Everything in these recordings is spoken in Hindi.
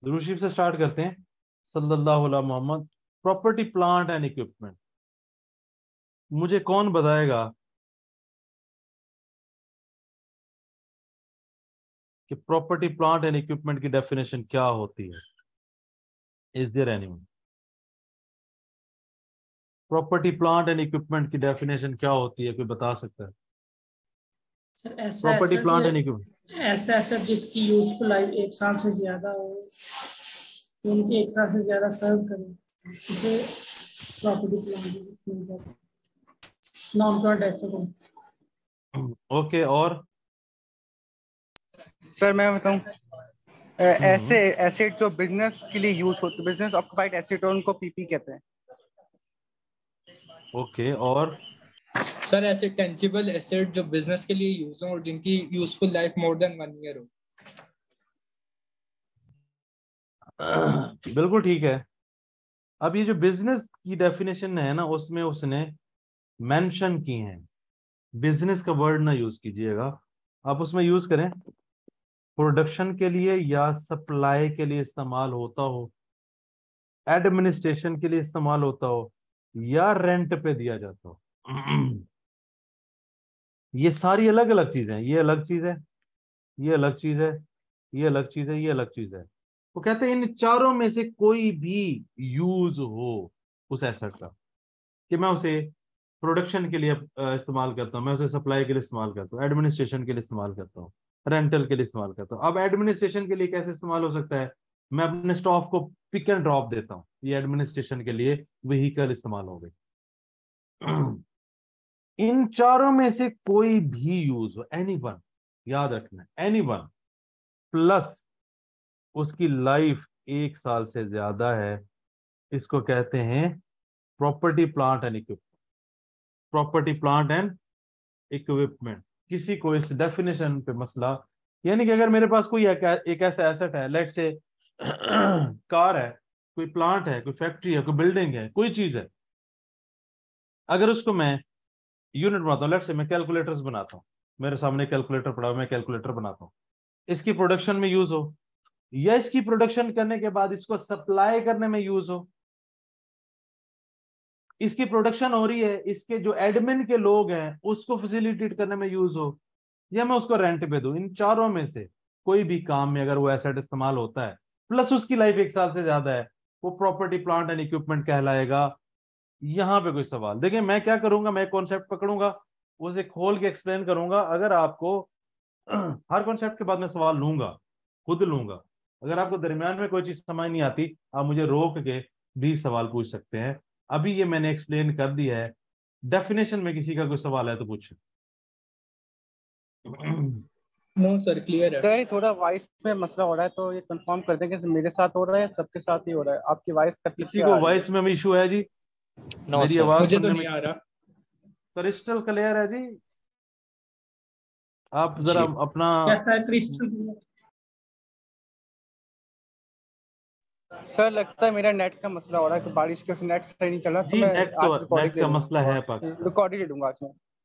दुरूद शरीफ से स्टार्ट करते हैं। सल्लल्लाहु अलैहि मोहम्मद। Property plant and equipment. मुझे कौन बताएगा कि प्रॉपर्टी प्लांट एंड इक्विपमेंट की डेफिनेशन क्या होती है? Is there anyone? Property plant and equipment की डेफिनेशन क्या होती है, कोई बता सकता है? सर ऐसा property asset plant and equipment. ऐसा एसेट जिसकी यूजफुल लाइफ 1 साल से ज्यादा हो, उनकी 1 साल से ज्यादा सर्व करे, इसे property plant non current asset हो। ओके, और? सर मैं बताऊं, ऐसे हम्म, एसेट जो बिजनेस के लिए यूज होते, बिजनेस ऑक्युपाइड एसेट, उनको पीपी कहते हैं। ओके, और? सर ऐसे टेंजिबल एसेट जो बिजनेस के लिए यूज हो और जिनकी useful life more than 1 year हो। बिल्कुल ठीक है। अब ये जो बिजनेस की डेफिनेशन है ना, उसमें उसने मेंशन की है। बिजनेस का वर्ड ना यूज कीजिएगा, आप उसमें यूज करें प्रोडक्शन के लिए या सप्लाई के लिए इस्तेमाल होता हो, एडमिनिस्ट्रेशन के लिए इस्तेमाल होता हो, या रेंट पे दिया जाता हो। ये सारी अलग अलग चीजें हैं। ये अलग चीज है, ये अलग चीज है, ये अलग चीज है, ये अलग चीज है। वो कहते हैं इन चारों में से कोई भी यूज हो उस एसेट का, कि मैं उसे प्रोडक्शन के लिए इस्तेमाल करता हूँ, मैं उसे सप्लाई के लिए इस्तेमाल करता हूँ, एडमिनिस्ट्रेशन के लिए इस्तेमाल करता हूँ, रेंटल के लिए इस्तेमाल करता हूँ। अब एडमिनिस्ट्रेशन के लिए कैसे इस्तेमाल हो सकता है? मैं अपने स्टाफ को पिक एंड ड्रॉप देता हूँ, ये एडमिनिस्ट्रेशन के लिए व्हीकल इस्तेमाल हो गई। इन चारों में से कोई भी यूज हो, एनी वन, याद रखना, एनी वन, प्लस उसकी लाइफ 1 साल से ज्यादा है, इसको कहते हैं property plant and equipment. Property plant and equipment. किसी को इस डेफिनेशन पे मसला, यानी कि अगर मेरे पास कोई एक ऐसा एसेट है, लेट से कार है, कोई प्लांट है, कोई फैक्ट्री है, कोई बिल्डिंग है, कोई चीज है, अगर उसको मैं यूनिट बनाता हूँ, लेट से मैं कैलकुलेटर्स बनाता हूँ, मेरे सामने कैलकुलेटर पड़ा हुआ, मैं कैलकुलेटर बनाता हूँ, इसकी प्रोडक्शन में यूज हो, या इसकी प्रोडक्शन करने के बाद इसको सप्लाई करने में यूज हो, इसकी प्रोडक्शन हो रही है, इसके जो एडमिन के लोग हैं उसको फैसिलिटेट करने में यूज हो, या मैं उसको रेंट पे दूं, इन चारों में से कोई भी काम में अगर वो एसेट इस्तेमाल होता है, प्लस उसकी लाइफ 1 साल से ज्यादा है, वो प्रॉपर्टी प्लांट एंड इक्विपमेंट कहलाएगा। यहां पे कोई सवाल? देखिए मैं क्या करूंगा, मैं कॉन्सेप्ट पकड़ूंगा, उसे खोल के एक्सप्लेन करूंगा। अगर आपको हर कॉन्सेप्ट के बाद मैं सवाल लूंगा, खुद लूंगा। अगर आपको दरमियान में कोई चीज समझ नहीं आती, आप मुझे रोक के भी सवाल पूछ सकते हैं। अभी ये मैंने एक्सप्लेन कर दिया है। डेफिनेशन में किसी का कोई सवाल है तो पूछे। नो सर, क्लियर है। सर थोड़ा वॉइस में मसला हो रहा है, तो ये कंफर्म कर दें कि मेरे साथ हो रहा है, सबके साथ ही हो रहा है। आपकी वॉइस कट कट किसी के को आ रही है। वॉइस में इशू है जी? नो मेरी सर। आवाज मुझे तो सुनने में नहीं आ रहा। क्रिस्टल क्लियर है जी? आप जरा जी अपना। कैसा है क्रिस्टल? सर लगता है मेरा नेट का मसला हो रहा है, कि बारिश की वजह से नेट सही नहीं चल रहा, तो जी, मैं नेट तो आज रिकॉर्डिंग नेट ले का मसला लूंगा। है पाक। रिकॉर्डिंग ले लूंगा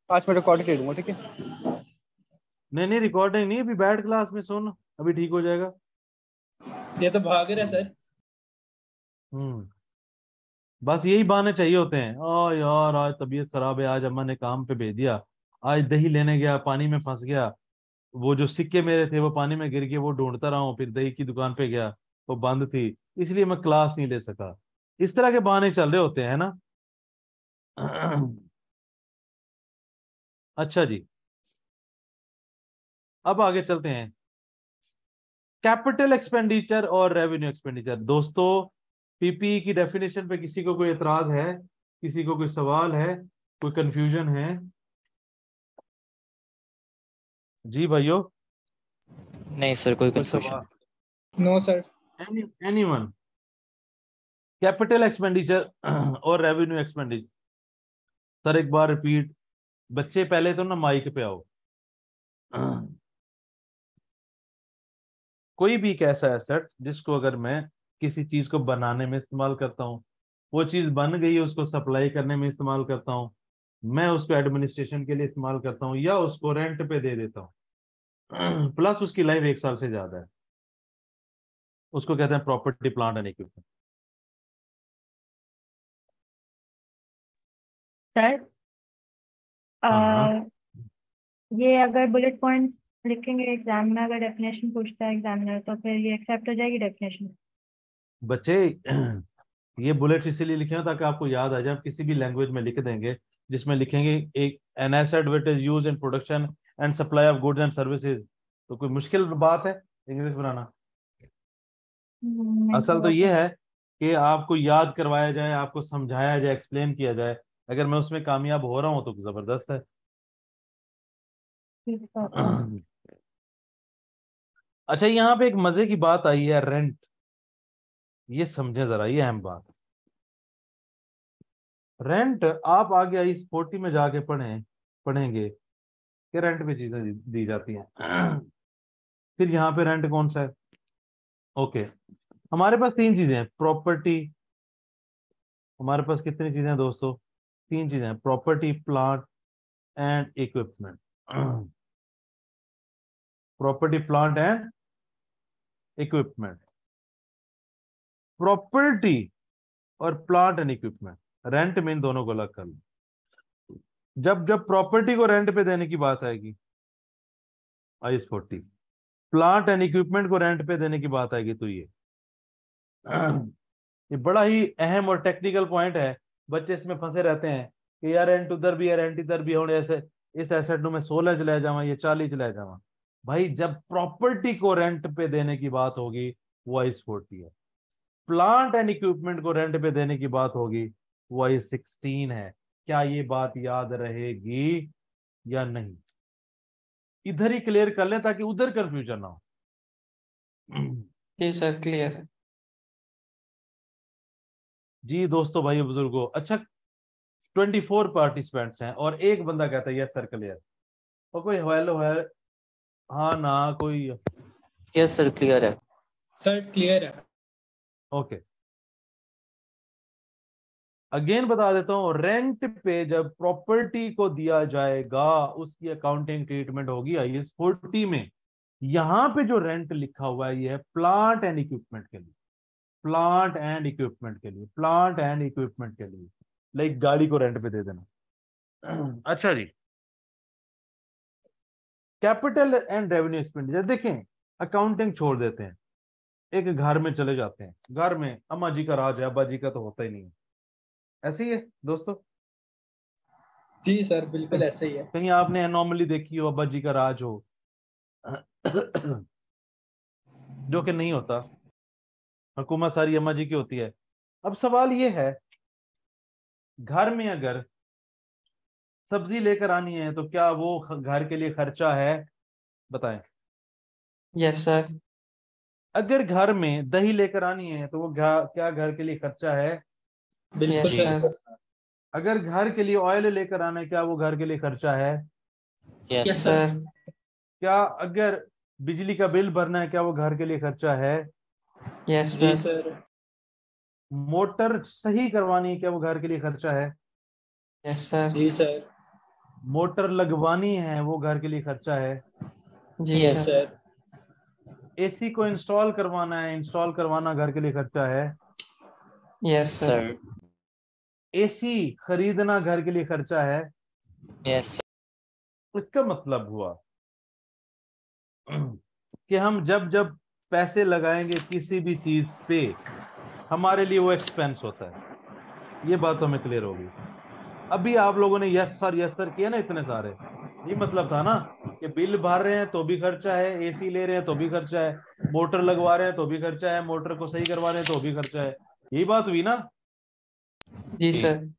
आज मैं रिकॉर्डिंग ले लूंगा, ठीक है। नहीं नहीं, रिकॉर्डिंग नहीं, अभी बैठ क्लास में सुन, अभी ठीक हो जाएगा। ये तो भाग रहा है सर। हम्म। बस यही बहाने चाहिए होते हैं। ओ यार, आज तबीयत खराब है, आज अम्मा ने काम पे भेज दिया, आज दही लेने गया, पानी में फंस गया, वो जो सिक्के मेरे थे वो पानी में गिर गए, वो ढूंढता रहा हूँ, फिर दही की दुकान पे गया, वो बंद थी, इसलिए मैं क्लास नहीं ले सका। इस तरह के बहाने चल रहे होते हैं ना। अच्छा जी, अब आगे चलते हैं। कैपिटल एक्सपेंडिचर और रेवेन्यू एक्सपेंडिचर। दोस्तों, पीपीई की डेफिनेशन पे किसी को कोई एतराज है? किसी को कोई सवाल है? कोई कंफ्यूजन है? जी भाइयों, नहीं सर, कोई कोई कंफ्यूजन। सवाल? No sir. Anyone? Capital expenditure और रेवेन्यू एक्सपेंडिचर। सर एक बार रिपीट। बच्चे पहले तो ना माइक पे आओ। कोई भी एक ऐसा एसेट जिसको अगर मैं किसी चीज को बनाने में इस्तेमाल करता हूँ, वो चीज बन गई है, उसको सप्लाई करने में इस्तेमाल करता हूँ, मैं उसको एडमिनिस्ट्रेशन के लिए इस्तेमाल करता हूँ, या उसको रेंट पे दे देता हूँ, प्लस उसकी लाइफ 1 साल से ज्यादा है, उसको कहते हैं property plant and equipment. Sir हाँ ये अगर बुलेट पॉइंट लिखेंगे एग्जाम में, अगर डेफिनेशन पूछता है एग्जामिनर, तो फिर ये एक्सेप्ट हो जाएगी डेफिनेशन? बच्चे, ये बुलेट्स इसीलिए लिखे हैं ताकि आपको याद आ जाए। आप किसी भी लैंग्वेज में लिख देंगे जिसमें लिखेंगे एक an asset which is used in production and supply of goods and services, तो कोई मुश्किल बात है इंग्लिश बनाना? नहीं असल तो ये है कि आपको याद करवाया जाए, आपको समझाया जाए, एक्सप्लेन किया जाए। अगर मैं उसमें कामयाब हो रहा हूँ तो जबरदस्त है। ठीक है। अच्छा, यहाँ पे एक मजे की बात आई है, रेंट। ये समझे जरा, ये अहम बात। रेंट आप आगे इस 40 में जाके पढ़ेंगे कि रेंट पे चीजें दी जाती हैं। फिर यहाँ पे रेंट कौन सा है? ओके, हमारे पास तीन चीजें हैं। प्रॉपर्टी, हमारे पास कितनी चीजें हैं दोस्तों? तीन चीजें हैं, property, plant and equipment. Property, plant and equipment. Property और प्लांट एंड इक्विपमेंट, रेंट में इन दोनों को अलग कर लो। जब जब प्रॉपर्टी को रेंट पे देने की बात आएगी, आइस 40, प्लांट एंड इक्विपमेंट को रेंट पे देने की बात आएगी, तो ये बड़ा ही अहम और टेक्निकल पॉइंट है। बच्चे इसमें फंसे रहते हैं कि यार रेंट उधर भी है, रेंट इधर भी है, और ऐसे इस एसेट में 16 चले जावा, ये 40 चले जावा। भाई, जब प्रॉपर्टी को रेंट पे देने की बात होगी वो आइस 40 है। प्लांट एंड इक्विपमेंट को रेंट पे देने की बात होगी वो आइस 16 है। क्या ये बात याद रहेगी या नहीं? इधर ही क्लियर कर लें ताकि उधर कंफ्यूजन ना हो। जी सर, क्लियर है। जी दोस्तों, भाई बुजुर्गो, अच्छा 24 पार्टिसिपेंट्स हैं और एक बंदा कहता है यस सर क्लियर, और कोई हेलो है, हाँ ना कोई? यस सर, क्लियर है। सर क्लियर है। ओके, अगेन बता देता हूं, रेंट पे जब प्रॉपर्टी को दिया जाएगा उसकी अकाउंटिंग ट्रीटमेंट होगी आईएस 40 में। यहां पे जो रेंट लिखा हुआ है ये है प्लांट एंड इक्विपमेंट के लिए, प्लांट एंड इक्विपमेंट के लिए, प्लांट एंड इक्विपमेंट के लिए। लाइक गाड़ी को रेंट पे दे देना। अच्छा जी, कैपिटल एंड रेवेन्यू एक्सपेंडिचर देखें, अकाउंटिंग छोड़ देते हैं, एक घर में चले जाते हैं। घर में अम्मा जी का राज है, अब्बा जी का तो होता ही नहीं है। ऐसे ही है दोस्तों। जी सर, बिल्कुल ऐसे ही है। कहीं आपने एनॉमली देखी हो, अब्बा जी का राज हो, जो कि नहीं होता, हुकूमत सारी अम्मा जी की होती है। अब सवाल ये है, घर में अगर सब्जी लेकर आनी है तो क्या वो घर के लिए खर्चा है? बताएं। Yes sir. अगर घर में दही लेकर आनी है तो वो क्या घर के लिए खर्चा है? बिल्कुल यस सर। सर। अगर घर के लिए ऑयल लेकर आना है, क्या वो घर के लिए खर्चा है? Yes yes sir. क्या अगर बिजली का बिल भरना है, क्या वो घर के लिए खर्चा है? यस जी सर। सर। मोटर सही करवानी है, क्या वो घर के लिए खर्चा है? Yes sir. जी सर। मोटर लगवानी है, वो घर के लिए खर्चा है? जी यस सर। सर। एसी को इंस्टॉल करवाना है, इंस्टॉल करवाना घर के लिए खर्चा है? Yes sir. एसी खरीदना घर के लिए खर्चा है? यस इसका मतलब हुआ कि हम जब जब पैसे लगाएंगे किसी भी चीज पे, हमारे लिए वो एक्सपेंस होता है। ये बात तो हमें क्लियर होगी। अभी आप लोगों ने यस सर किया ना इतने सारे, ये मतलब था ना कि बिल भर रहे हैं तो भी खर्चा है, एसी ले रहे हैं तो भी खर्चा है, मोटर लगवा रहे हैं तो भी खर्चा है, मोटर को सही करवा रहे हैं तो भी खर्चा है। यही बात हुई ना? जी ठीक। सर।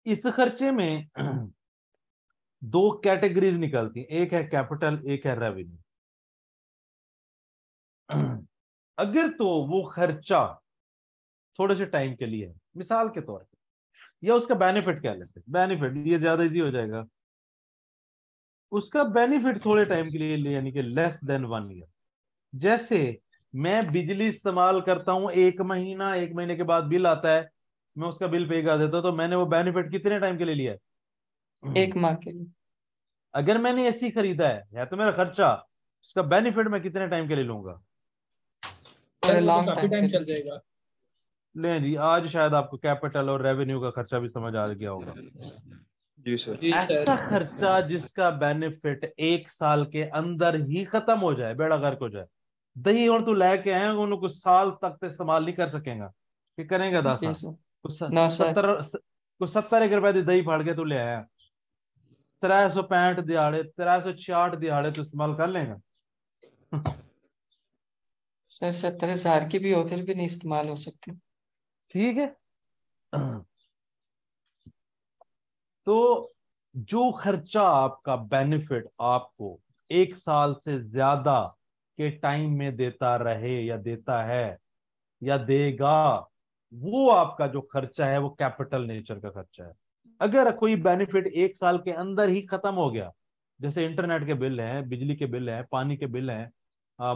इस खर्चे में दो कैटेगरीज निकलती हैं, एक है कैपिटल, एक है रेवेन्यू। अगर तो वो खर्चा थोड़े से टाइम के लिए है, मिसाल के तौर पे, या उसका बेनिफिट कह लेते हैं, बेनिफिट ये ज्यादा इजी हो जाएगा, उसका बेनिफिट थोड़े टाइम के लिए यानी कि लेस देन 1 ईयर। जैसे मैं बिजली इस्तेमाल करता हूं 1 महीना, 1 महीने के बाद बिल आता है, मैं उसका बिल पे कर देता हूं, तो मैंने वो बेनिफिट कितने टाइम के लिए लिया है? एक माह के लिए। अगर मैंने एसी खरीदा है तो मेरा खर्चा, उसका बेनिफिट मैं कितने टाइम के लिए लूंगा? फॉर सर अ वो तो लॉन्ग काफी टाइम टाइम चल पीरियड। जाएगा। लें जी, आज शायद आपको कैपिटल और रेवेन्यू का खर्चा भी समझ आ गया होगा। जी सर। जी ऐसा सर। खर्चा जिसका बेनिफिट 1 साल के अंदर ही खत्म हो जाए, बेड़ा गर्क हो जाए। दही और तू लेके आए उन्हें कुछ साल तक तो इस्तेमाल नहीं कर सकेगा, कि करेंगे जी दासा? सर। कुछ नो सर। 70 1 रुपए की दही फाड़ के तू ले आया, 365 दिहाड़े 366 दिहाड़े तू इस्तेमाल कर लेगा? सर 70,000 की भी हो फिर भी नहीं इस्तेमाल हो सकती। ठीक है। तो जो खर्चा आपका बेनिफिट आपको 1 साल से ज्यादा के टाइम में देता रहे या देता है या देगा, वो आपका जो खर्चा है वो कैपिटल नेचर का खर्चा है। अगर कोई बेनिफिट 1 साल के अंदर ही खत्म हो गया, जैसे इंटरनेट के बिल हैं, बिजली के बिल हैं, पानी के बिल हैं,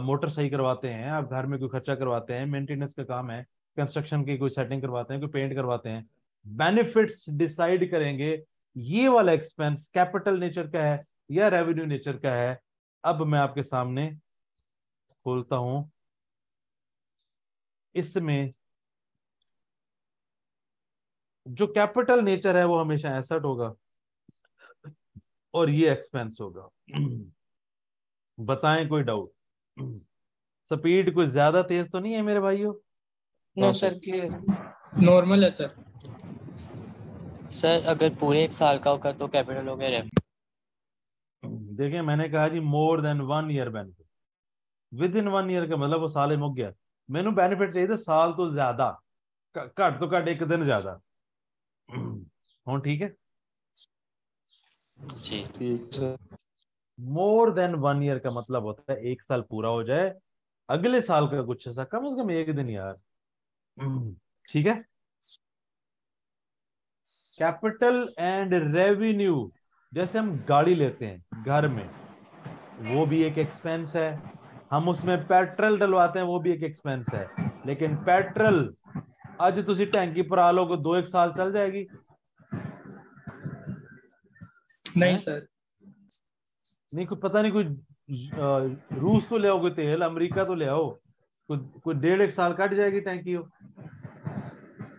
मोटर सही करवाते हैं, आप घर में कोई खर्चा करवाते हैं, मेंटेनेंस का काम है, कंस्ट्रक्शन की कोई सेटिंग करवाते हैं, कोई पेंट करवाते हैं, बेनिफिट्स डिसाइड करेंगे ये वाला एक्सपेंस कैपिटल नेचर का है या रेवेन्यू नेचर का है। अब मैं आपके सामने खोलता हूं, इसमें जो कैपिटल नेचर है वो हमेशा एसेट होगा और ये एक्सपेंस होगा। बताएं कोई डाउट? स्पीड कुछ ज्यादा तेज तो नहीं है मेरे भाइयों? No sir, clear. नॉर्मल है सर। सर अगर पूरे 1 साल का होगा तो कैपिटल हो गया रेवेन्यू। देखिए मैंने कहा जी more than 1 year benefit, within 1 year का मतलब वो साल ही मुक गया। मैनू बेनिफिट चाहिए था साल तो ज्यादा, घट तो घट 1 दिन ज्यादा। हूं ठीक है? जी ठीक सर। मोर देन 1 ईयर का मतलब होता है 1 साल पूरा हो जाए, अगले साल का कुछ ऐसा कम से कम 1 दिन यार। ठीक है। कैपिटल एंड रेवेन्यू, जैसे हम गाड़ी लेते हैं घर में, वो भी एक एक्सपेंस है। हम उसमें पेट्रोल डलवाते हैं, वो भी एक एक्सपेंस है। लेकिन पेट्रोल आज तुसी टैंकी भरा लोगे 2 1 साल चल जाएगी नहीं हैं? सर। नहीं कोई पता नहीं, कोई रूस तो ले आओ, कोई तेल अमेरिका तो ले आओ, कोई 1.5 1 साल कट जाएगी टैंकी हो।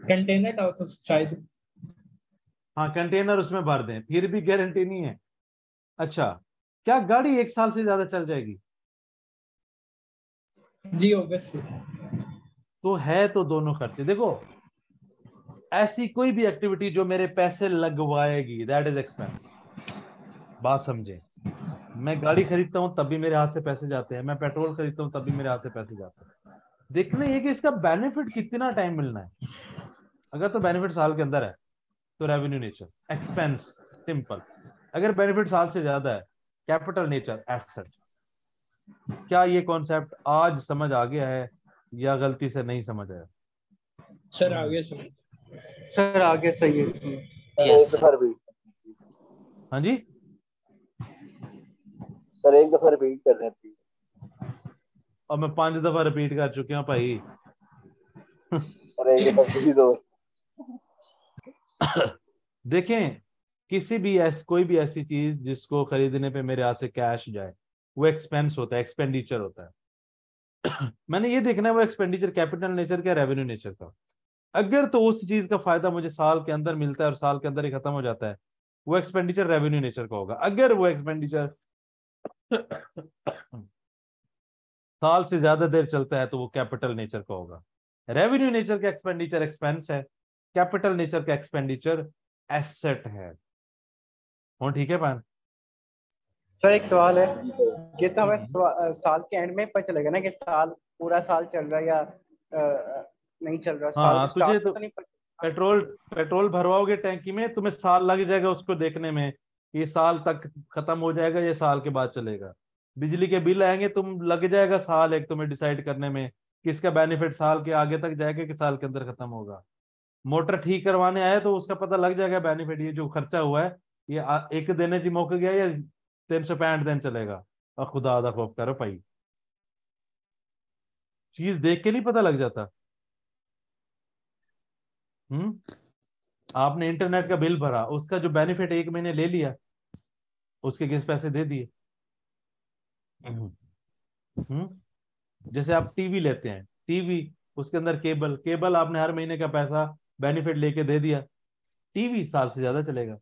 कंटेनर था तो शायद। हाँ कंटेनर उसमें भर दें फिर भी गारंटी नहीं है। अच्छा, क्या गाड़ी 1 साल से ज्यादा चल जाएगी? जी ऑब्वियसली। तो है तो दोनों खर्चे देखो, ऐसी कोई भी एक्टिविटी जो मेरे पैसे लगवाएगी दैट इज एक्सपेंस। बात समझे? मैं गाड़ी खरीदता हूं तब भी मेरे हाथ से पैसे जाते हैं, मैं पेट्रोल खरीदता हूं तब भी मेरे हाथ से पैसे जाते हैं। देखना ये कि इसका बेनिफिट कितना टाइम मिलना है। अगर तो बेनिफिट साल के अंदर है तो रेवेन्यू नेचर एक्सपेंस सिंपल। अगर बेनिफिट साल से ज्यादा है कैपिटल नेचर एसेट। क्या ये कॉन्सेप्ट आज समझ आ गया है या गलती से नहीं समझ आया? सर आगे समझ। सर आगे सही है इसमें। Yes sir. हाँ जी। सर एक दफा रिपीट कर दें प्लीज। और मैं 5 दफा रिपीट कर चुका हूं भाई। सर एक दफा प्लीज और। देखें, किसी भी कोई भी ऐसी चीज जिसको खरीदने पे मेरे हाथ से कैश जाए वो एक्सपेंस होता है, एक्सपेंडिचर होता है। मैंने ये देखना है वो एक्सपेंडिचर कैपिटल नेचर का, रेवेन्यू नेचर का। अगर तो उस चीज का फायदा मुझे साल के अंदर मिलता है और साल के अंदर ही खत्म हो जाता है, वो एक्सपेंडिचर रेवेन्यू नेचर का होगा। अगर वो एक्सपेंडिचर साल से ज्यादा देर चलता है तो वो कैपिटल नेचर का होगा। रेवेन्यू नेचर का एक्सपेंडिचर एक्सपेंस है, कैपिटल नेचर का एक्सपेंडिचर एसेट है। हो ठीक है पान? सर एक सवाल है, ये तो हमें साल के एंड में पता चलेगा ना कि साल पूरा साल चल रहा है या नहीं चल रहा। साल हाँ के तुझे स्टार्ट तो तो नहीं पता। पेट्रोल भरवाओगे टैंकी में, तुम्हें साल लग जाएगा उसको देखने में, ये साल तक खत्म हो जाएगा ये साल के बाद चलेगा। बिजली के बिल आएंगे, तुम लग जाएगा साल एक तुम्हें डिसाइड करने में कि इसका बेनिफिट साल के आगे तक जाएगा कि साल के अंदर खत्म होगा। मोटर ठीक करवाने आए तो उसका पता लग जाएगा बेनिफिट, ये जो खर्चा हुआ है ये एक दिन च मुक गया या 365 दिन चलेगा। और खुदा दा खौफ करो भाई, चीज देख के नहीं पता लग जाता। आपने इंटरनेट का बिल भरा, उसका जो बेनिफिट 1 महीने ले लिया, उसके अगेंस्ट पैसे दे दिए। जैसे आप टीवी लेते हैं, टीवी उसके अंदर केबल, केबल आपने हर महीने का पैसा बेनिफिट लेके दे दिया, टीवी साल से ज्यादा चलेगा।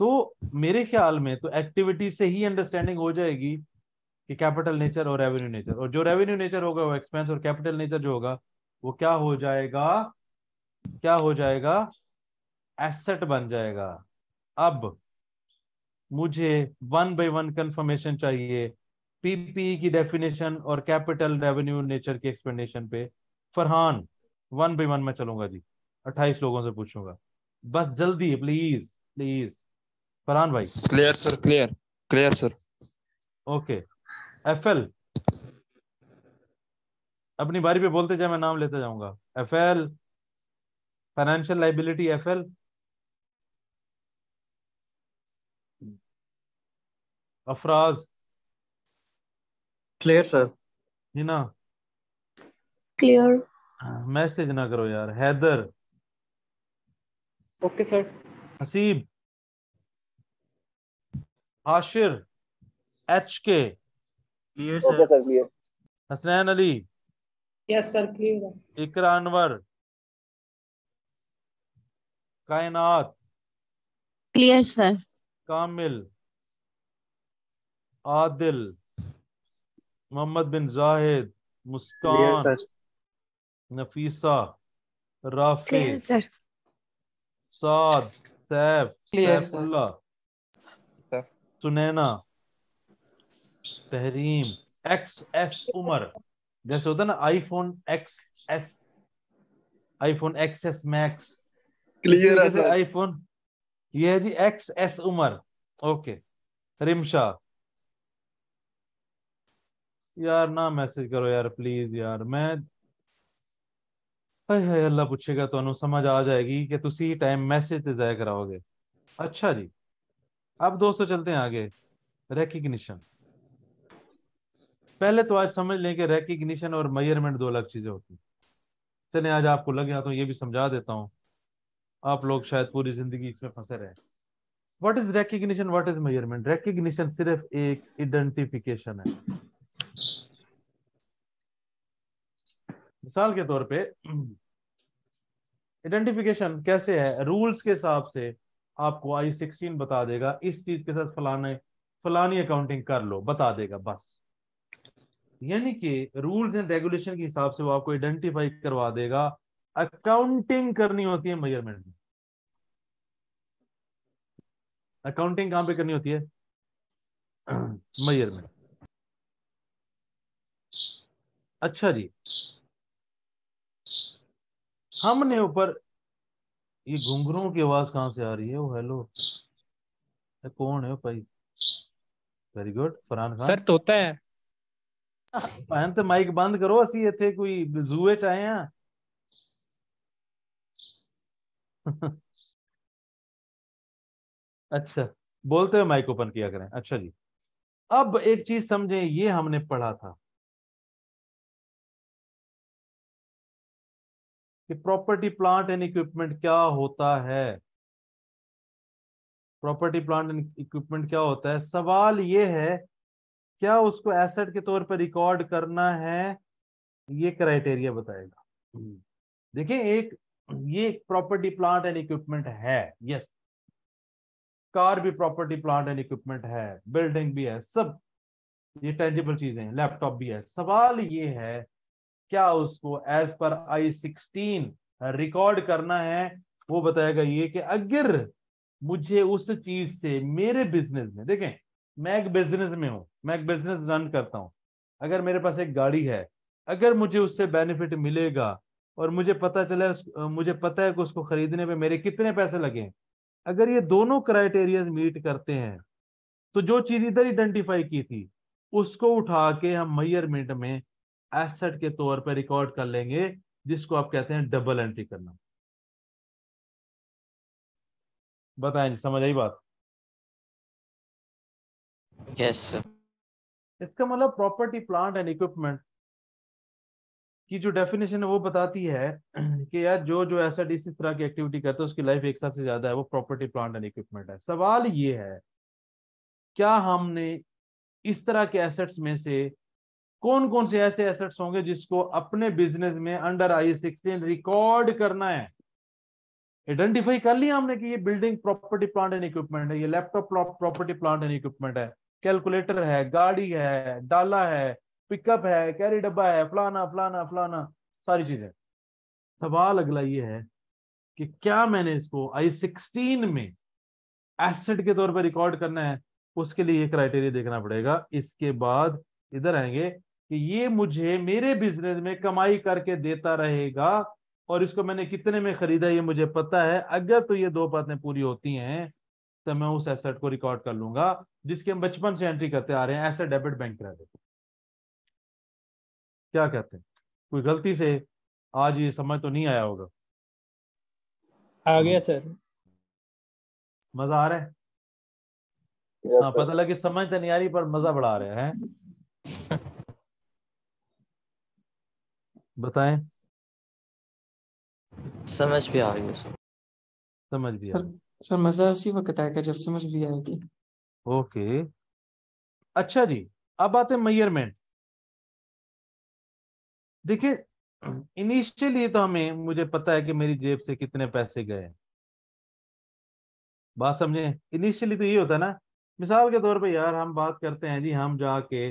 तो मेरे ख्याल में तो एक्टिविटी से ही अंडरस्टैंडिंग हो जाएगी कि कैपिटल नेचर और रेवेन्यू नेचर, और जो रेवेन्यू नेचर होगा वो एक्सपेंस, और कैपिटल नेचर जो होगा वो क्या हो जाएगा, क्या हो जाएगा, एसेट बन जाएगा। अब मुझे वन बाय वन कंफर्मेशन चाहिए पीपी की डेफिनेशन और कैपिटल रेवेन्यू नेचर की एक्सप्लेनेशन पे। फरहान, वन बाय वन मैं चलूंगा जी, 28 लोगों से पूछूंगा, बस जल्दी प्लीज प्लीज। फरहान भाई। Clear sir, clear clear sir. Okay. FL, अपनी बारी पे बोलते जाए, मैं नाम लेता जाऊंगा। FL, financial liability FL. Afraz, clear sir. Hina, clear. Message ना करो यार। Haider, okay sir. Haseeb, Hashir, H K, clear okay sir. Sir clear. Hasnain Ali, yes sir clear है। Iqra Anwar, Kainat, clear sir. Kamil, Adil, Mohammad bin Zahid, clear Muskan, sir. Nafisa, Rafay, clear sir. Saad, Saif, clear sir. Saifullah, sir Sunaina, Tahreem, X S Umar. जैसे होता है ना iPhone X S, iPhone X S Max, इसी क्लियर है तरीके से सर। आईफोन, ये है जी X S Umar. Okay. Rimsha, यार ना मैसेज करो यार प्लीज यार, मैं हाय हाय अल्लाह पूछेगा तो समझ आ जाएगी कि तुसी टाइम मैसेज ते जाया कराओगे। अच्छा जी, अब दोस्तों चलते हैं आगे। रिकग्निशन, पहले तो आज समझ लें कि रिकग्निशन और मेजरमेंट दो अलग चीजें होती हैं। चलिए आज आपको लग गया तो ये भी समझा देता हूँ, आप लोग शायद पूरी जिंदगी इसमें फंसे रहे। What is recognition, what is measurement? Recognition सिर्फ एक आइडेंटिफिकेशन है। मिसाल के तौर पे आइडेंटिफिकेशन कैसे है, रूल्स के हिसाब से आपको I-16 बता देगा इस चीज के साथ फलाने फलानी अकाउंटिंग कर लो, बता देगा बस। यानी कि रूल्स एंड रेगुलेशन के हिसाब से वो आपको आइडेंटिफाई करवा देगा। अकाउंटिंग करनी होती है मेजरमेंट में। अकाउंटिंग कहां पे करनी होती है? मेजरमेंट। अच्छा जी, हमने ऊपर, ये घुंघरुओं की आवाज कहां से आ रही है? ओ हेलो, ये कौन है भाई? Very good, Farhan Khan. Sir तोता है। भैन तो माइक बंद करो, असि इत्थे कोई जूए च आए हैं। अच्छा, बोलते हुए माइक ओपन किया करें। अच्छा जी, अब एक चीज समझें, ये हमने पढ़ा था कि प्रॉपर्टी प्लांट एंड इक्विपमेंट क्या होता है। प्रॉपर्टी प्लांट एंड इक्विपमेंट क्या होता है? सवाल ये है, क्या उसको एसेट के तौर पर रिकॉर्ड करना है? ये क्राइटेरिया बताएगा। देखिए, एक ये प्रॉपर्टी प्लांट एंड इक्विपमेंट है, यस, कार भी प्रॉपर्टी प्लांट एंड इक्विपमेंट है, बिल्डिंग भी है, सब ये टेंजिबल चीजें हैं, लैपटॉप भी है। सवाल ये है, क्या उसको एज पर I-16 रिकॉर्ड करना है? वो बताएगा ये कि अगर मुझे उस चीज से मेरे बिजनेस में, देखें मैं एक बिजनेस में हूं, मैं एक बिजनेस रन करता हूं, अगर मेरे पास एक गाड़ी है, अगर मुझे उससे बेनिफिट मिलेगा और मुझे पता चला, मुझे पता है कि उसको खरीदने में मेरे कितने पैसे लगे, अगर ये दोनों क्राइटेरिया मीट करते हैं तो जो चीज इधर आइडेंटिफाई की थी उसको उठा के हम मेजरमेंट में एसेट के तौर पर रिकॉर्ड कर लेंगे, जिसको आप कहते हैं डबल एंट्री करना। बताएं जी, समझ आई बात? Yes sir. इसका मतलब प्रॉपर्टी प्लांट एंड इक्विपमेंट की जो डेफिनेशन है वो बताती है कि यार जो जो एसेट इस तरह की एक्टिविटी करता है उसकी लाइफ एक साल से ज्यादा है, वो प्रॉपर्टी प्लांट एंड इक्विपमेंट है। सवाल ये है, क्या हमने इस तरह के एसेट्स में से कौन कौन से ऐसे एसेट्स होंगे जिसको अपने बिजनेस में अंडर I16 रिकॉर्ड करना है। आइडेंटिफाई कर लिया हमने कि ये building property plant and equipment है, ये laptop property plant and equipment है, कैलकुलेटर है, गाड़ी है, डाला है, पिकअप है, कैरी डब्बा है, फलाना फलाना फलाना सारी चीजें। सवाल अगला ये है कि क्या मैंने इसको I16 में एसेट के तौर पर रिकॉर्ड करना है। उसके लिए ये क्राइटेरिया देखना पड़ेगा। इसके बाद इधर आएंगे कि ये मुझे मेरे बिजनेस में कमाई करके देता रहेगा और इसको मैंने कितने में खरीदा ये मुझे पता है। अगर तो ये दो बातें पूरी होती हैं तो मैं उस एसेट को रिकॉर्ड कर लूंगा जिसकी हम बचपन से एंट्री करते आ रहे हैं, एसेट डेबिट बैंक क्रेडिट। क्या कहते हैं? कोई गलती से आज ये समझ तो नहीं आया होगा? आ गया सर। मजा आ रहा है? हाँ, पता लगे समझ तो नहीं आ रही पर मजा बड़ा आ रहा है। बताएं। समझ भी आ रही है सर। समझ भी आ सर सर मजा उसी वक्त आएगा जब समझ भी आएगी। ओके, अच्छा जी, अब आते हैं मेजरमेंट। देखिए, इनिशियली तो मुझे पता है कि मेरी जेब से कितने पैसे गए। बात समझे? इनिशियली तो ये होता है ना। मिसाल के तौर पे यार हम बात करते हैं जी, हम जाके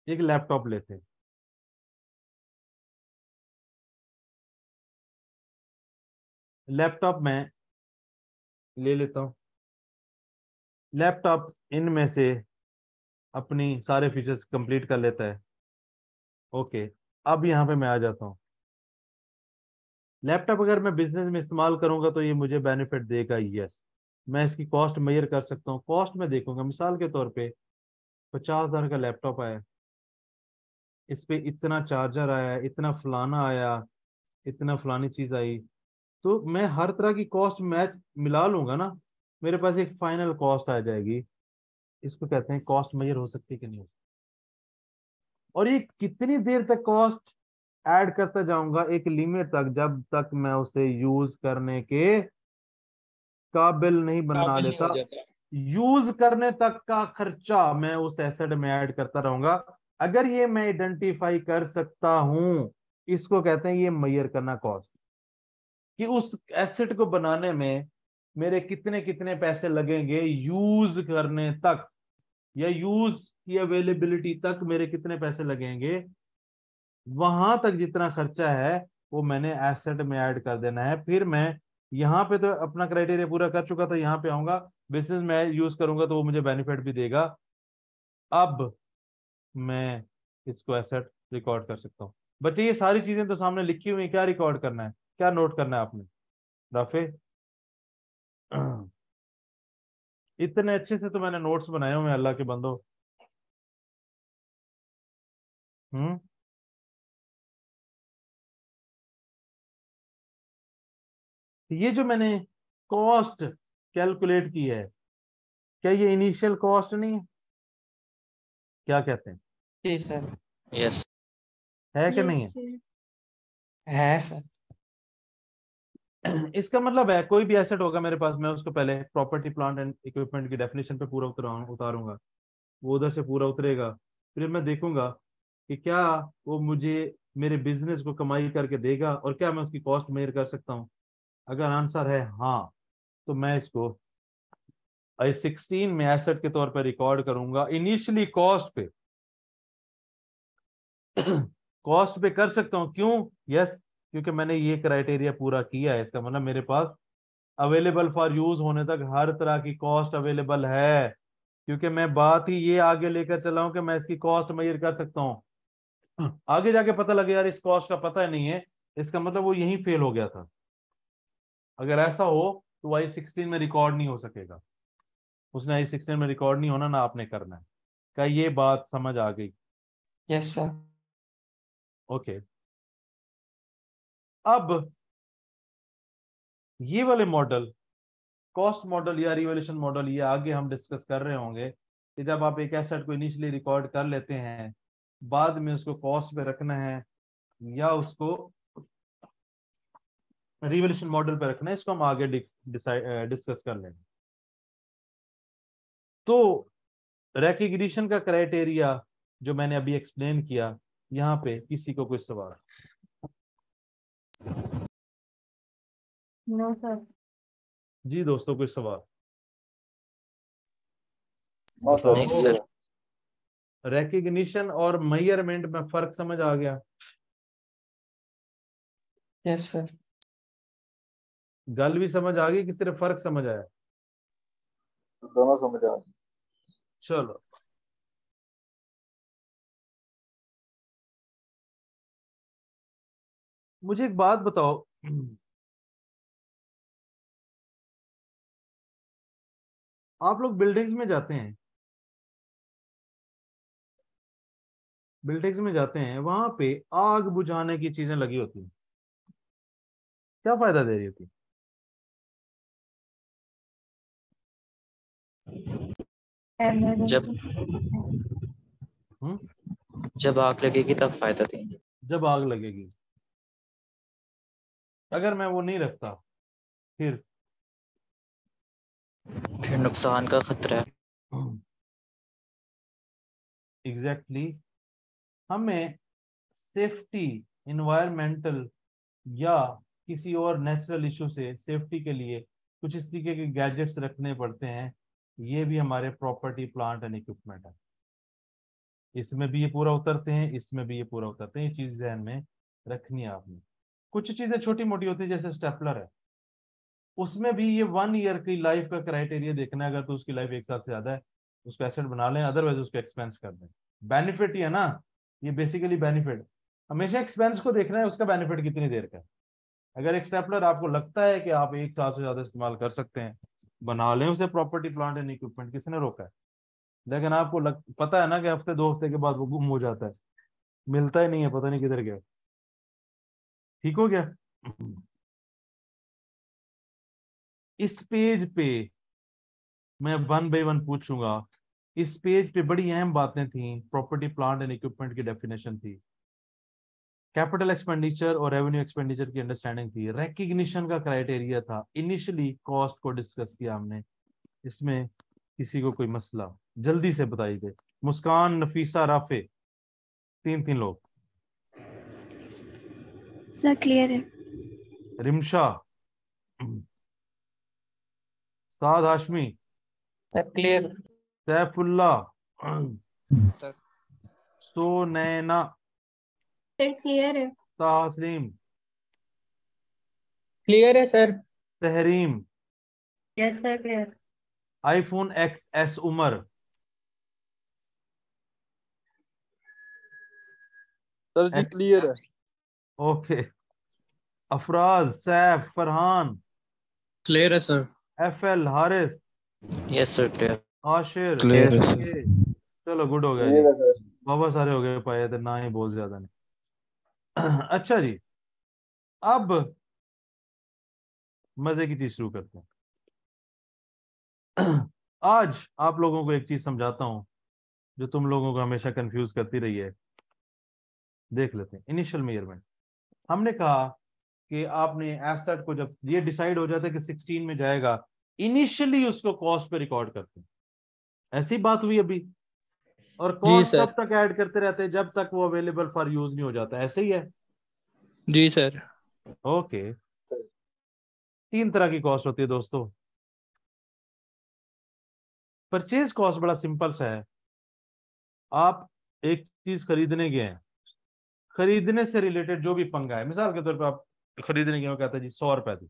एक लैपटॉप लेते हैं। लैपटॉप मैं ले लेता हूँ। लैपटॉप इनमें से अपनी सारे फीचर्स कंप्लीट कर लेता है। ओके, अब यहाँ पे मैं आ जाता हूँ। लैपटॉप अगर मैं बिजनेस में इस्तेमाल करूंगा तो ये मुझे बेनिफिट देगा, यस। मैं इसकी कॉस्ट मेजर कर सकता हूँ। कॉस्ट में देखूंगा, मिसाल के तौर पे 50,000 का लैपटॉप आया, इस पे इतना चार्जर आया, इतना फलाना आया, इतना फलानी चीज आई, तो मैं हर तरह की कॉस्ट मैच मिला लूंगा ना, मेरे पास एक फाइनल कॉस्ट आ जाएगी। इसको कहते हैं कॉस्ट मेजर हो सकती है कि नहीं हो सकती। और ये कितनी देर तक कॉस्ट ऐड करता जाऊंगा, एक लिमिट तक, जब तक मैं उसे यूज करने के काबिल नहीं बना काबिल नहीं लेता। हो जाता। यूज करने तक का खर्चा मैं उस एसेट में ऐड करता रहूंगा। अगर ये मैं आइडेंटिफाई कर सकता हूं, इसको कहते हैं ये मेजर करना कॉस्ट, कि उस एसेट को बनाने में मेरे कितने कितने पैसे लगेंगे यूज करने तक, या यूज की अवेलेबिलिटी तक मेरे कितने पैसे लगेंगे। वहां तक जितना खर्चा है वो मैंने एसेट में ऐड कर देना है। फिर मैं यहाँ पे तो अपना क्राइटेरिया पूरा कर चुका था, यहाँ पे आऊंगा, बिजनेस में यूज करूंगा तो वो मुझे बेनिफिट भी देगा। अब मैं इसको एसेट रिकॉर्ड कर सकता हूँ। बच्चे ये सारी चीजें तो सामने लिखी हुई हैं, क्या रिकॉर्ड करना है, क्या नोट करना है आपने? राफे, इतने अच्छे से तो मैंने नोट्स बनाए हुए हैं अल्लाह के बंदो। हम्म, ये जो मैंने कॉस्ट कैलकुलेट की है, क्या ये इनिशियल कॉस्ट नहीं है? क्या कहते हैं, जी सर। यस। है कि नहीं यस सर। है सर। है? इसका मतलब है कोई भी एसेट होगा मेरे पास, मैं उसको पहले प्रॉपर्टी प्लांट एंड इक्विपमेंट की डेफिनेशन पे पूरा उतारूंगा, वो उधर से पूरा उतरेगा। फिर मैं देखूंगा कि क्या वो मुझे मेरे बिजनेस को कमाई करके देगा और क्या मैं उसकी कॉस्ट मेजर कर सकता हूँ। अगर आंसर है हाँ, तो मैं इसको I16 में एसेट के तौर पर रिकॉर्ड करूंगा। इनिशियली कॉस्ट पे कॉस्ट पे कर सकता हूं, क्यों? यस, क्योंकि मैंने ये क्राइटेरिया पूरा किया है। इसका मतलब मेरे पास अवेलेबल फॉर यूज होने तक हर तरह की कॉस्ट अवेलेबल है, क्योंकि मैं बात ही ये आगे लेकर चला हूं कि मैं इसकी कॉस्ट मेजर कर सकता हूं। आगे जाके पता लगे यार इस कॉस्ट का पता ही नहीं है, इसका मतलब वो यहीं फेल हो गया था। अगर ऐसा हो तो I16 में रिकॉर्ड नहीं हो सकेगा। उसने I16 में रिकॉर्ड नहीं होना, ना आपने करना है। क्या ये बात समझ आ गई? Yes sir. ओके, अब ये वाले मॉडल, कॉस्ट मॉडल या रिवैल्यूएशन मॉडल, ये आगे हम डिस्कस कर रहे होंगे। कि जब आप एक एसेट को इनिशियली रिकॉर्ड कर लेते हैं, बाद में उसको कॉस्ट पे रखना है या उसको रिवैल्यूएशन मॉडल पे रखना है, इसको हम आगे डिस्कस कर लेंगे। तो रिकग्निशन का क्राइटेरिया जो मैंने अभी एक्सप्लेन किया, यहाँ पे किसी को कोई सवाल? No sir. जी दोस्तों, कोई सवाल? हाँ सर, नहीं बताओ, सर। रिकग्निशन और मेजरमेंट में फर्क समझ आ गया? Yes sir. गल भी समझ आ गई कि सिर्फ फर्क समझ आया? दोनों समझ आ गए। चलो, मुझे एक बात बताओ, आप लोग बिल्डिंग्स में जाते हैं, बिल्डिंग्स में जाते हैं, वहां पे आग बुझाने की चीजें लगी होती हैं, क्या फायदा दे रही होती? जब हम्म? जब आग लगेगी तब फायदा देंगे। जब आग लगेगी। अगर मैं वो नहीं रखता फिर? फिर नुकसान का खतरा है। एग्जैक्टली हमें सेफ्टी, इन्वायरमेंटल या किसी और नेचुरल इशू से सेफ्टी के लिए कुछ इस तरीके के गैजेट्स रखने पड़ते हैं। ये भी हमारे प्रॉपर्टी, प्लांट एंड इक्विपमेंट है। इसमें भी ये पूरा उतरते हैं, इसमें भी ये पूरा उतरते हैं। ये चीज ध्यान में रखनी है आपने। कुछ चीजें छोटी मोटी होती है, जैसे स्टेपलर है, उसमें भी ये 1 ईयर की लाइफ का क्राइटेरिया देखना है। अगर तो उसकी लाइफ 1 साल से ज्यादा है, उसको एसेट बना लें, अदरवाइज उसको एक्सपेंस कर दें। बेनिफिट ही है ना, ये बेसिकली बेनिफिट। हमेशा एक्सपेंस को देखना है, उसका बेनिफिट कितनी देर का है। अगर एक स्टेपलर आपको लगता है कि आप 1 साल से ज्यादा इस्तेमाल कर सकते हैं, बना लें उसे प्रॉपर्टी, प्लांट एंड इक्विपमेंट, किसने रोका है? लेकिन आपको पता है ना कि हफ्ते 2 हफ्ते के बाद वो गुम हो जाता है, मिलता ही नहीं है, पता नहीं किधर गया। ठीक हो गया? इस पेज पे मैं 1 बाय 1 पूछूंगा। इस पेज पे बड़ी अहम बातें थी, प्रॉपर्टी, प्लांट एंड इक्विपमेंट की डेफिनेशन थी, कैपिटल एक्सपेंडिचर और रेवेन्यू एक्सपेंडिचर की अंडरस्टैंडिंग थी, रिकग्निशन का क्राइटेरिया था, इनिशियली कॉस्ट को डिस्कस किया हमने। इसमें किसी को कोई मसला? जल्दी से बताइए। मुस्कान, नफीसा, राफे, 3 लोग। सर क्लियर है। Rimsha, Saad Hashmi, sir clear. Saifullah, sir Sonaina, sir clear है। तासलीम, क्लियर है sir. Tahreem, yes sir clear. IPhone X S Umar, sir जी क्लियर है। ओके, अफराज, सैफ, फरहान, क्लियर है sir. FL, Haris, yes sir clear. Ashir, clear है सर। के। चलो, गुड हो गया जी, क्लियर है सर। बाबा सारे हो गए पाए थे ना, ही बोल ज्यादा नहीं। अच्छा जी, अब मजे की चीज शुरू करते हैं। आज आप लोगों को एक चीज समझाता हूं जो तुम लोगों को हमेशा कंफ्यूज करती रही है। देख लेते हैं। इनिशियल मेजरमेंट, हमने कहा कि आपने एसेट को जब ये डिसाइड हो जाता है कि 16 में जाएगा, इनिशियली उसको कॉस्ट पे रिकॉर्ड करते हैं। ऐसी बात हुई अभी। और जी कॉस्ट सर। तब तक ऐड करते रहते हैं जब तक वो अवेलेबल फॉर यूज नहीं हो जाता। ऐसे ही है? जी सर। ओके। 3 तरह की कॉस्ट होती है दोस्तों। परचेज कॉस्ट बड़ा सिंपल सा है। आप एक चीज खरीदने गए हैं, खरीदने से रिलेटेड जो भी पंगा है, मिसाल के तौर पे आप खरीदने गए हो, कहता है जी 100 रुपए दी,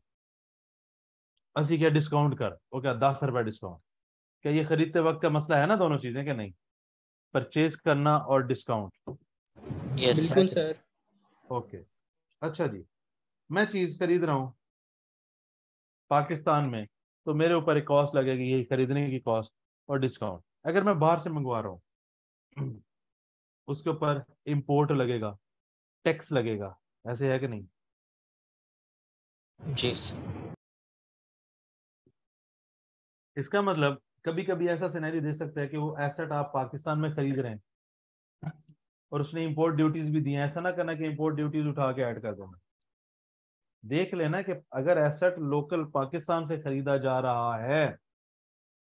अस्सी क्या डिस्काउंट कर, वो क्या 10 रुपए डिस्काउंट। क्या ये खरीदते वक्त का मसला है ना, दोनों चीजें? क्या नहीं? परचेज करना और डिस्काउंट यस है बिल्कुल क्या? सर। ओके। अच्छा जी, मैं चीज खरीद रहा हूँ पाकिस्तान में, तो मेरे ऊपर एक कॉस्ट लगेगी, यही खरीदने की कॉस्ट और डिस्काउंट। अगर मैं बाहर से मंगवा रहा हूँ, उसके ऊपर इंपोर्ट लगेगा, टैक्स लगेगा। ऐसे है कि नहीं? जी सर। इसका मतलब कभी कभी ऐसा सिनेरियो दे सकता है कि वो एसेट आप पाकिस्तान में खरीद रहे हैं और उसने इंपोर्ट ड्यूटीज भी दी हैं। ऐसा ना करना कि इंपोर्ट ड्यूटीज उठा के ऐड कर देना। देख लेना कि अगर एसेट लोकल पाकिस्तान से खरीदा जा रहा है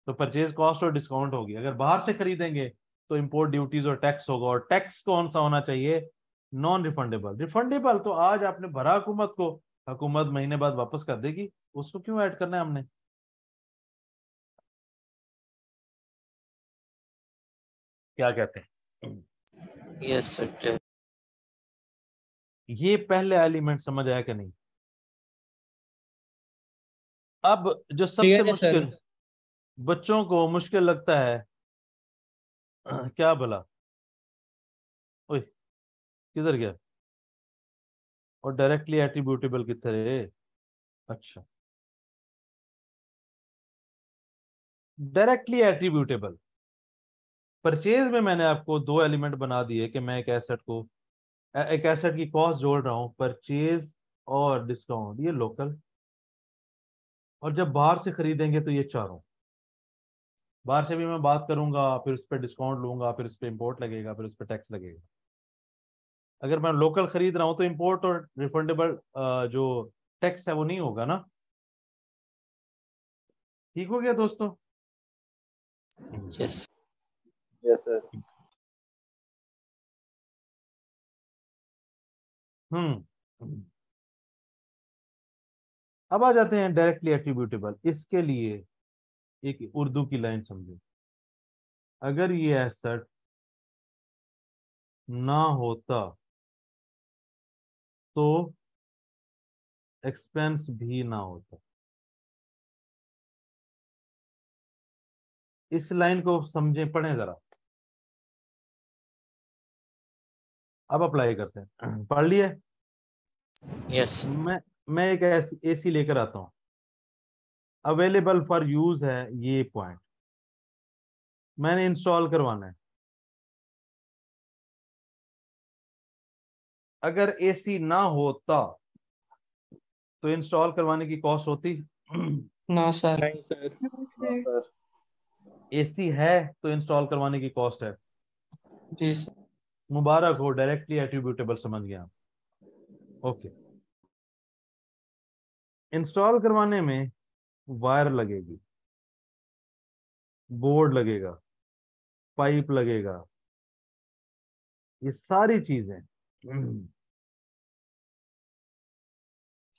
तो परचेज कॉस्ट और डिस्काउंट होगी। अगर बाहर से खरीदेंगे तो इंपोर्ट ड्यूटीज और टैक्स होगा। और टैक्स कौन सा होना चाहिए? Non refundable. रिफंडेबल तो आज आपने भरा हुकूमत को, हुकूमत महीने बाद वापस कर देगी, उसको क्यों ऐड करना है हमने? क्या कहते हैं? Yes sir. ये पहले एलिमेंट समझ आया कि नहीं? अब जो सबसे क्लियर है सर। मुश्किल बच्चों को मुश्किल लगता है क्या भला? ओए किधर गया? और डायरेक्टली एट्रीब्यूटेबल किधर है? अच्छा, डायरेक्टली एट्रीब्यूटेबल परचेज में मैंने आपको दो एलिमेंट बना दिए कि मैं एक एसेट की कॉस्ट जोड़ रहा हूं, परचेज और डिस्काउंट, ये लोकल। और जब बाहर से खरीदेंगे तो ये चारों। बाहर से भी मैं बात करूंगा, फिर उस पर डिस्काउंट लूंगा, फिर उस पर इंपोर्ट लगेगा, फिर उस पर टैक्स लगेगा। अगर मैं लोकल खरीद रहा हूं तो इंपोर्ट और रिफंडेबल जो टैक्स है वो नहीं होगा ना। ठीक हो गया दोस्तों? यस। Yes sir. अब आ जाते हैं डायरेक्टली एट्रीब्यूटेबल। इसके लिए एक उर्दू की लाइन समझो। अगर ये एसेट ना होता तो एक्सपेंस भी ना होता। इस लाइन को समझें, पढ़ें जरा। अब अप्लाई करते हैं। पढ़ लिया? यस। मैं एक एसी लेकर आता हूं, अवेलेबल फॉर यूज है ये पॉइंट, मैंने इंस्टॉल करवाना है। अगर एसी ना होता तो इंस्टॉल करवाने की कॉस्ट होती? No sir. नहीं सर। No, no sir. Sir. AC है तो इंस्टॉल करवाने की कॉस्ट है। जी सर। मुबारक हो, डायरेक्टली एट्रीब्यूटेबल समझ गया। ओके, इंस्टॉल करवाने में वायर लगेगी, बोर्ड लगेगा, पाइप लगेगा, ये सारी चीजें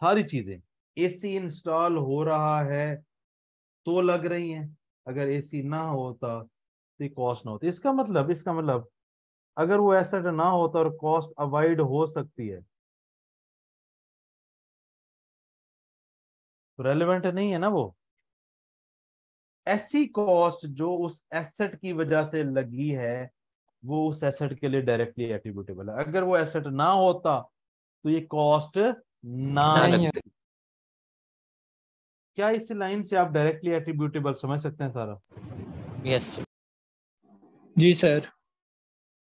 सारी चीजें एसी इंस्टॉल हो रहा है तो लग रही हैं। अगर एसी ना होता तो कॉस्ट ना होती। इसका मतलब अगर वो एसेट ना होता और कॉस्ट अवॉइड हो सकती है तो रेलेवेंट नहीं है ना वो। ऐसी कॉस्ट जो उस एसेट की वजह से लगी है वो उस एसेट के लिए डायरेक्टली एट्रीब्यूटेबल है। अगर वो एसेट ना होता तो ये कॉस्ट ना नहीं है। लगती। क्या इस लाइन से आप डायरेक्टली एट्रीब्यूटेबल समझ सकते हैं सारा? यस। जी सर।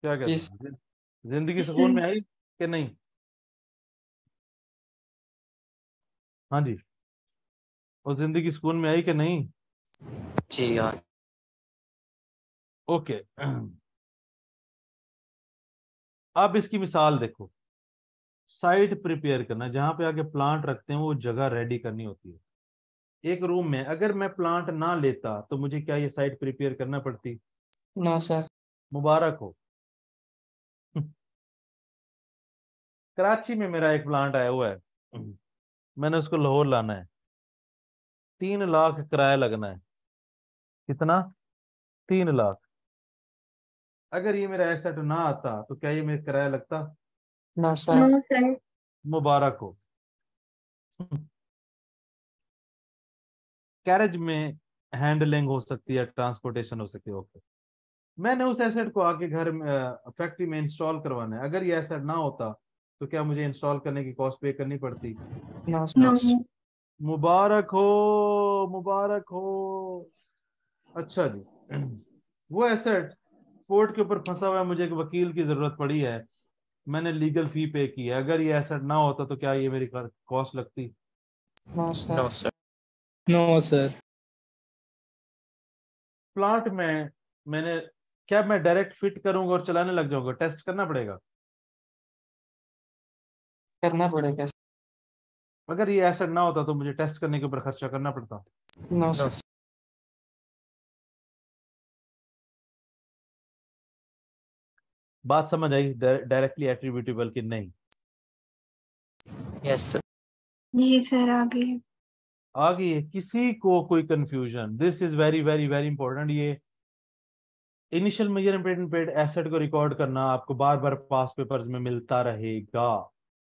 क्या जी कहते हैं? जिंदगी Sir. सुकून में आई कि नहीं? हाँ जी, और जिंदगी सुकून में आई कि नहीं? जी हाँ। ओके, अब इसकी मिसाल देखो। साइट प्रिपेयर करना, जहां पे आके प्लांट रखते हैं वो जगह रेडी करनी होती है। एक रूम में अगर मैं प्लांट ना लेता तो मुझे क्या ये साइट प्रिपेयर करना पड़ती? No sir. मुबारक हो। कराची में मेरा एक प्लांट आया हुआ है, मैंने उसको लाहौर लाना है, 3 लाख किराया लगना है। कितना? 3 लाख। अगर ये मेरा एसेट ना आता तो क्या ये मेरा किराया लगता? No sir. No, sir. मुबारक हो। कैरेज में हैंडलिंग हो सकती है, ट्रांसपोर्टेशन हो सकती है। ओके, मैंने उस एसेट को आके घर में फैक्ट्री में इंस्टॉल करवाना है। अगर ये एसेट ना होता तो क्या मुझे इंस्टॉल करने की कॉस्ट पे करनी पड़ती? No sir. No No. मुबारक हो, मुबारक हो। अच्छा जी, वो एसेट कोर्ट के ऊपर फंसा हुआ है, मुझे एक वकील की जरूरत पड़ी है, मैंने लीगल फी पे की है। अगर ये एसेट ना होता तो क्या ये मेरी कॉस्ट लगती? No sir. Sir. No sir. Plant में मैंने क्या, मैं डायरेक्ट फिट करूंगा और चलाने लग जाऊंगा? टेस्ट करना पड़ेगा। करना पड़ेगा। अगर ये एसिड ना होता तो मुझे टेस्ट करने के ऊपर खर्चा करना पड़ता। No sir. बात समझ आई? डायरेक्टली एट्रीब्यूटेबल कि नहीं? Yes sir. जी सर आ गई। आ गई है? किसी को कोई confusion? This is very very very important. ये इनिशियल मेजर इंपेडेंट एसिड को रिकॉर्ड करना आपको बार बार पास पेपर्स में मिलता रहेगा,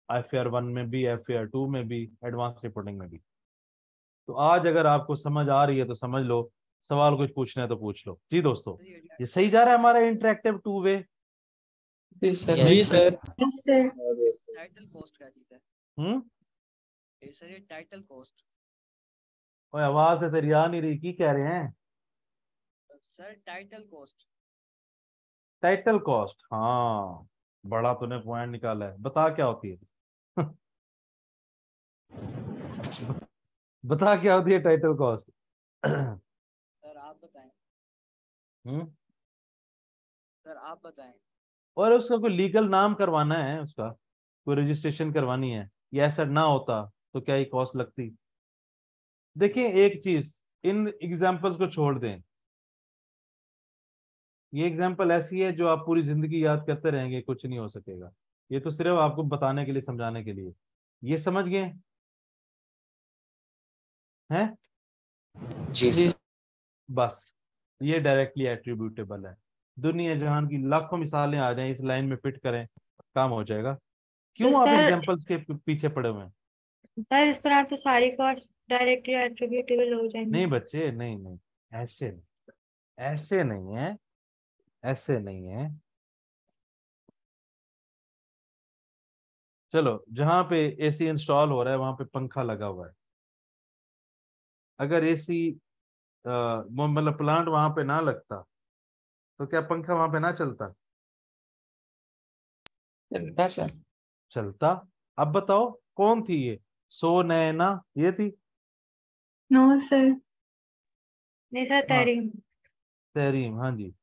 FAR 1 में भी, FAR 2 में भी, एडवांस रिपोर्टिंग में भी। तो आज अगर आपको समझ आ रही है तो समझ लो, सवाल कुछ पूछना है तो पूछ लो। जी दोस्तों, ये सही जा रहा है हमारा इंटरेक्टिव 2 वे? जी सर। जी sir. Yes sir. Title cost क्या चीज है? ये सर ये टाइटल कॉस्ट। ओए आवाज से तेरी आ नहीं रही, की कह रहे हैं? Sir title cost. Title cost, हाँ बड़ा तूने पॉइंट निकाला है। बता क्या होती है? बता क्या होती है टाइटल कॉस्ट? सर आप बताएं। सर आप बताएं। और उसका कोई लीगल नाम करवाना है, उसका कोई रजिस्ट्रेशन करवानी है, ये ऐसा ना होता तो क्या ये कॉस्ट लगती? देखिए एक चीज, इन एग्जाम्पल्स को छोड़ दें। ये एग्जाम्पल ऐसी है जो आप पूरी जिंदगी याद करते रहेंगे, कुछ नहीं हो सकेगा। ये तो सिर्फ आपको बताने के लिए, समझाने के लिए। ये समझ गए हैं? जी सर। बस ये डायरेक्टली एट्रीब्यूटेबल है। दुनिया जहान की लाखों मिसालें आ जाएं, इस लाइन में फिट करें, काम हो जाएगा। तो क्यों आप सर, एग्जाम्पल्स के पीछे पड़े हुए हैं? इस तरह तो सारी कॉस्ट डायरेक्टली एट्रीब्यूटेबल हो जाएंगी। नहीं बच्चे, नहीं नहीं, ऐसे नहीं, ऐसे नहीं है, ऐसे नहीं है। चलो, जहां पे AC इंस्टॉल हो रहा है वहां पे पंखा लगा हुआ है। अगर AC मतलब प्लांट वहां पे ना लगता तो क्या पंखा वहां पे ना चलता? चलता सर। चलता। अब बताओ कौन थी ये? सो नैना ये थी? No sir. नहीं सर, हाँ, तहरीम। तहरीम, हाँ जी।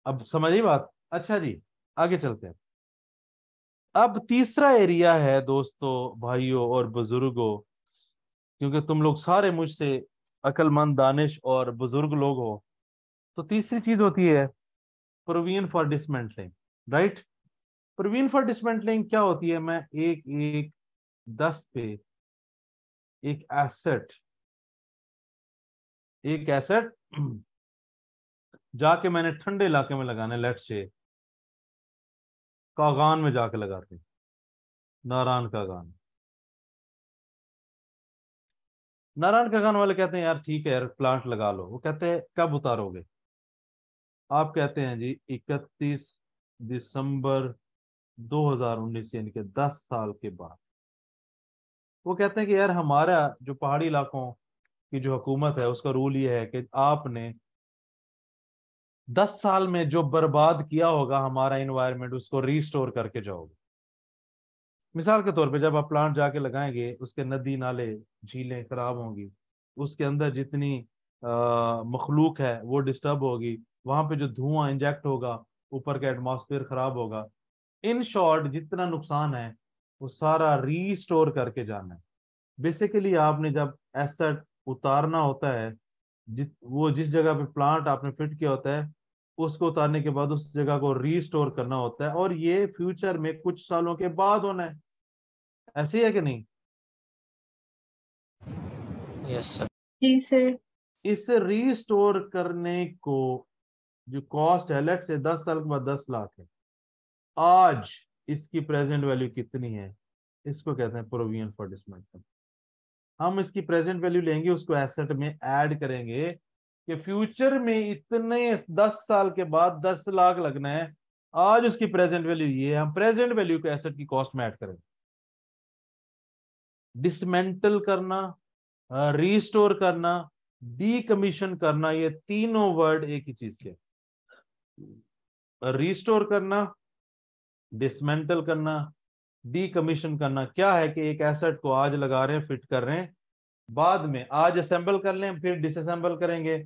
अब समझ आई बात? अच्छा जी, आगे चलते हैं। अब तीसरा एरिया है दोस्तों, भाइयों और बुजुर्गों, क्योंकि तुम लोग सारे मुझसे अक्लमंद, दानिश और बुजुर्ग लोग हो, तो तीसरी चीज होती है provision for dismantling. Right? Provision for dismantling क्या होती है? मैं एक एक 10 पे एक एसेट, एक एसेट जाके मैंने ठंडे इलाके में लगाना है, लेट्स से कागान में जाके लगाते हैं, नारायण कागान। नारायण कागान वाले कहते हैं यार ठीक है यार, प्लांट लगा लो। वो कहते हैं कब उतारोगे? आप कहते हैं जी 31 दिसंबर 2019, यानी कि 10 साल के बाद। वो कहते हैं कि यार हमारा जो पहाड़ी इलाकों की जो हुकूमत है उसका रूल ये है कि आपने 10 साल में जो बर्बाद किया होगा हमारा इन्वायरमेंट, उसको रीस्टोर करके जाओगे। मिसाल के तौर पे जब आप प्लांट जाके लगाएंगे, उसके नदी नाले झीलें खराब होंगी, उसके अंदर जितनी मखलूक है वो डिस्टर्ब होगी, वहां पे जो धुआं इंजेक्ट होगा, ऊपर का एटमॉस्फेयर खराब होगा। इन शॉर्ट जितना नुकसान है वो सारा रीस्टोर करके जाना है। बेसिकली आपने जब एसेट उतारना होता है, वो जिस जगह पे प्लांट आपने फिट किया होता है, उसको उतारने के बाद उस जगह को रीस्टोर करना होता है, और ये फ्यूचर में कुछ सालों के बाद होना है। ऐसे ही है कि नहीं? Yes sir. जी सर। इस रीस्टोर करने को जो कॉस्ट है, लेट से 10 साल के बाद 10 लाख है, आज इसकी प्रेजेंट वैल्यू कितनी है? इसको कहते हैं प्रोविजन फॉर डिसमेंटल। हम इसकी प्रेजेंट वैल्यू लेंगे, उसको एसेट में ऐड करेंगे कि फ्यूचर में इतने 10 साल के बाद 10 लाख लगना है, आज उसकी प्रेजेंट वैल्यू ये है, हम प्रेजेंट वैल्यू को एसेट की कॉस्ट में ऐड करेंगे। डिसमेंटल करना, रीस्टोर करना, डीकमीशन करना, ये तीनों वर्ड एक ही चीज के। रीस्टोर करना, डिसमेंटल करना, डीकमीशन करना क्या है कि एक एसेट को आज लगा रहे हैं, फिट कर रहे हैं, बाद में आज असेंबल कर लें, फिर डिसअसेंबल करेंगे,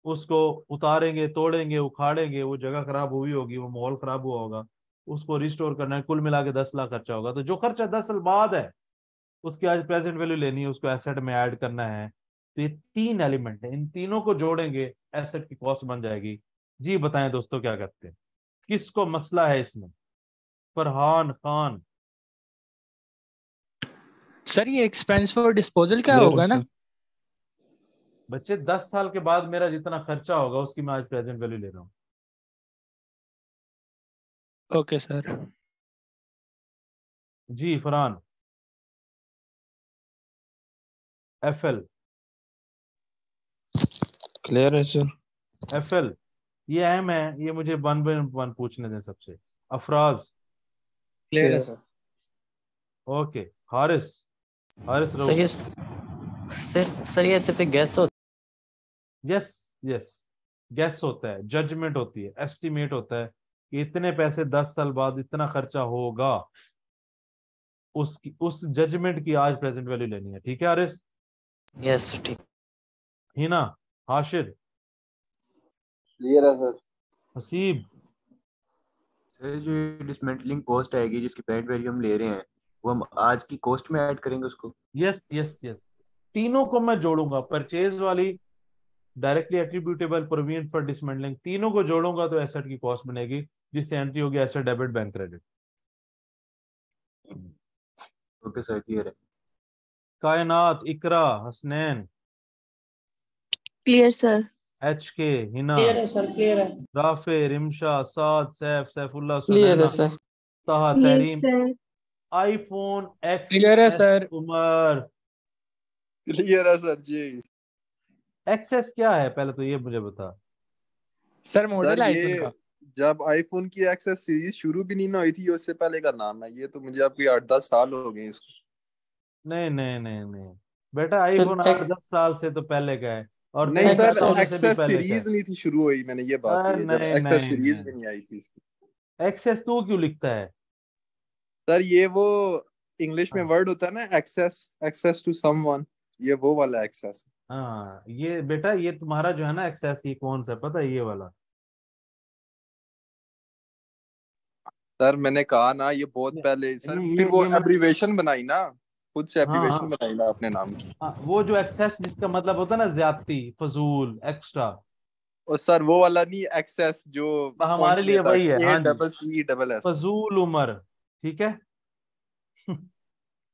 उसको उतारेंगे, तोड़ेंगे, उखाड़ेंगे, वो जगह खराब हुई होगी, वो माहौल खराब हुआ होगा, उसको रिस्टोर करना है, कुल मिला के 10 लाख खर्चा होगा। तो जो खर्चा 10 साल बाद है उसकी आज प्रेजेंट वैल्यू लेनी है, उसको एसेट में ऐड करना है। तो ये 3 एलिमेंट है, इन तीनों को जोड़ेंगे एसेट की कॉस्ट बन जाएगी। जी बताएं दोस्तों क्या करते हैं, किसको मसला है इसमें? फरहान खान। सर ये एक्सपेंस फॉर डिस्पोजल क्या क्लियर है होगा ना? सर। बच्चे 10 साल के बाद मेरा जितना खर्चा होगा उसकी मैं आज प्रेजेंट वैल्यू ले रहा हूँ। Okay sir. जी फरहान। एफएल। क्लियर है सर। एफएल ये अहम है, ये मुझे वन बाय वन पूछने दें सबसे। अफराज। क्लियर है sir. Okay. Haris. Haris sir ये रऊफ। सर ये सिर्फ एक गैस हो। यस यस, गैस होता है, जजमेंट होती है, एस्टिमेट होता है कि इतने पैसे 10 साल बाद इतना खर्चा होगा, उसकी उस जजमेंट की आज प्रेजेंट वैल्यू लेनी है। ठीक है हारिस? यस सर ठीक। हिना। हाशिर। क्लियर है सर। हसीब। सर जो डिसमेंटलिंग कॉस्ट आएगी जिसकी पेरेंट वैल्यू हम ले रहे हैं वो हम आज की कॉस्ट में ऐड करेंगे उसको। यस यस यस, तीनों को मैं जोड़ूंगा, परचेज वाली, directly attributable, provision for dismantling, तीनों को जोड़ूंगा तो एसेट की कॉस्ट बनेगी, जिससे एंट्री होगी asset debit bank credit. Okay sir clear है। Kainat. Iqra. Hasnain. Clear sir. H K. Hina. Clear है सर, क्लियर है। राफे। रिमशा। साद। सैफ। सैफुल्ला। क्लियर है Sunaina. Sir. Taha. Yes Tahreem. Sir. IPhone clear है एक्स सर। उमर। क्लियर है सर जी। एक्सेस क्या है पहले तो ये मुझे बता। सर सर मॉडल आईफोन ये का। जब आईफोन की एक्सेस सीरीज शुरू भी नहीं ना हुई थी उससे पहले का नाम है ये, तो मुझे अब कोई 8-10 साल हो गए इसको। नहीं नहीं नहीं नहीं बेटा, सर आईफोन 8-10 साल से तो पहले का है, और नहीं तेरे सर, पैदा होने एक्सेस से भी एक्सेस पहले का है। सीरीज नहीं थी शुरू हुई, मैंने ये बात की है, जब नहीं एक्सेस नहीं सीरीज नहीं, भी नहीं आई थी इसकी। एक्सेस तू क्यों लिखता है? सर ये वो इंग्लिश में हाँ वर्ड होता है ना, एक्सेस, एक्सेस टू समवन, ये वो वाला एक्सेस। हाँ, ये बेटा ये तुम्हारा जो है ना एक्सेस, ये कौन सा है पता है? ये वाला। सर मैंने कहा ना ये बहुत पहले, सर फिर वो ये मत। एब्रीवेशन बनाई ना, खुद से हाँ एब्रीवेशन हाँ बनाई ना अपने नाम की। हाँ, वो जो एक्सेस जिसका मतलब होता है ना ज्यादती, फजूल, एक्स्ट्रा, और सर वो वाला नहीं, एक्सेस जो हमारे पहुंचने लिए तक, वही है। ए हाँ जी, डबल सी डबल एस। फजूल उमर। ठीक है।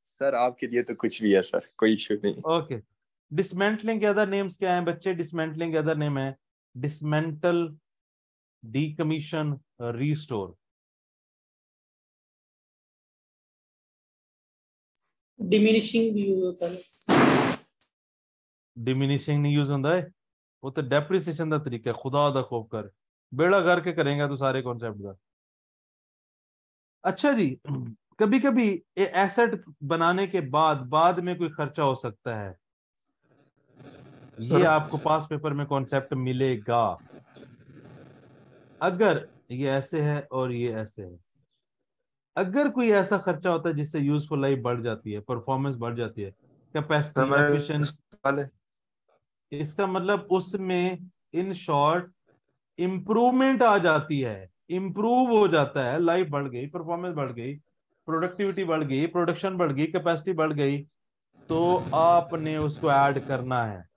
सर आपके लिए तो कुछ भी है सर, कोई इशू नहीं। ओके। डिसमेंटलिंग के अदर नेम्स क्या हैं बच्चे? डिसमेंटलिंग के अदर नेम है डिसमेंटल, डीकमीशन, रीस्टोर। डिमिनिशिंग भी यूज होता है। डिमिनिशिंग नहीं यूज होता है, वो तो डेप्रिसिएशन का तरीका है। खुदा दा खौफ कर, बेड़ा करके करेंगे तो सारे कॉन्सेप्ट का। अच्छा जी, कभी कभी एसेट बनाने के बाद में कोई खर्चा हो सकता है, ये आपको पास पेपर में कॉन्सेप्ट मिलेगा। अगर ये ऐसे है और ये ऐसे है, अगर कोई ऐसा खर्चा होता है जिससे यूजफुल लाइफ बढ़ जाती है, परफॉर्मेंस बढ़ जाती है, सर कैपेसिटी, हमारे एफिशिएंसी, सवाल है। इसका मतलब उसमें इन शॉर्ट इंप्रूवमेंट आ जाती है, इंप्रूव हो जाता है, लाइफ बढ़ गई, परफॉर्मेंस बढ़ गई, प्रोडक्टिविटी बढ़ गई, प्रोडक्शन बढ़ गई, कैपेसिटी बढ़ गई, तो आपने उसको ऐड करना है।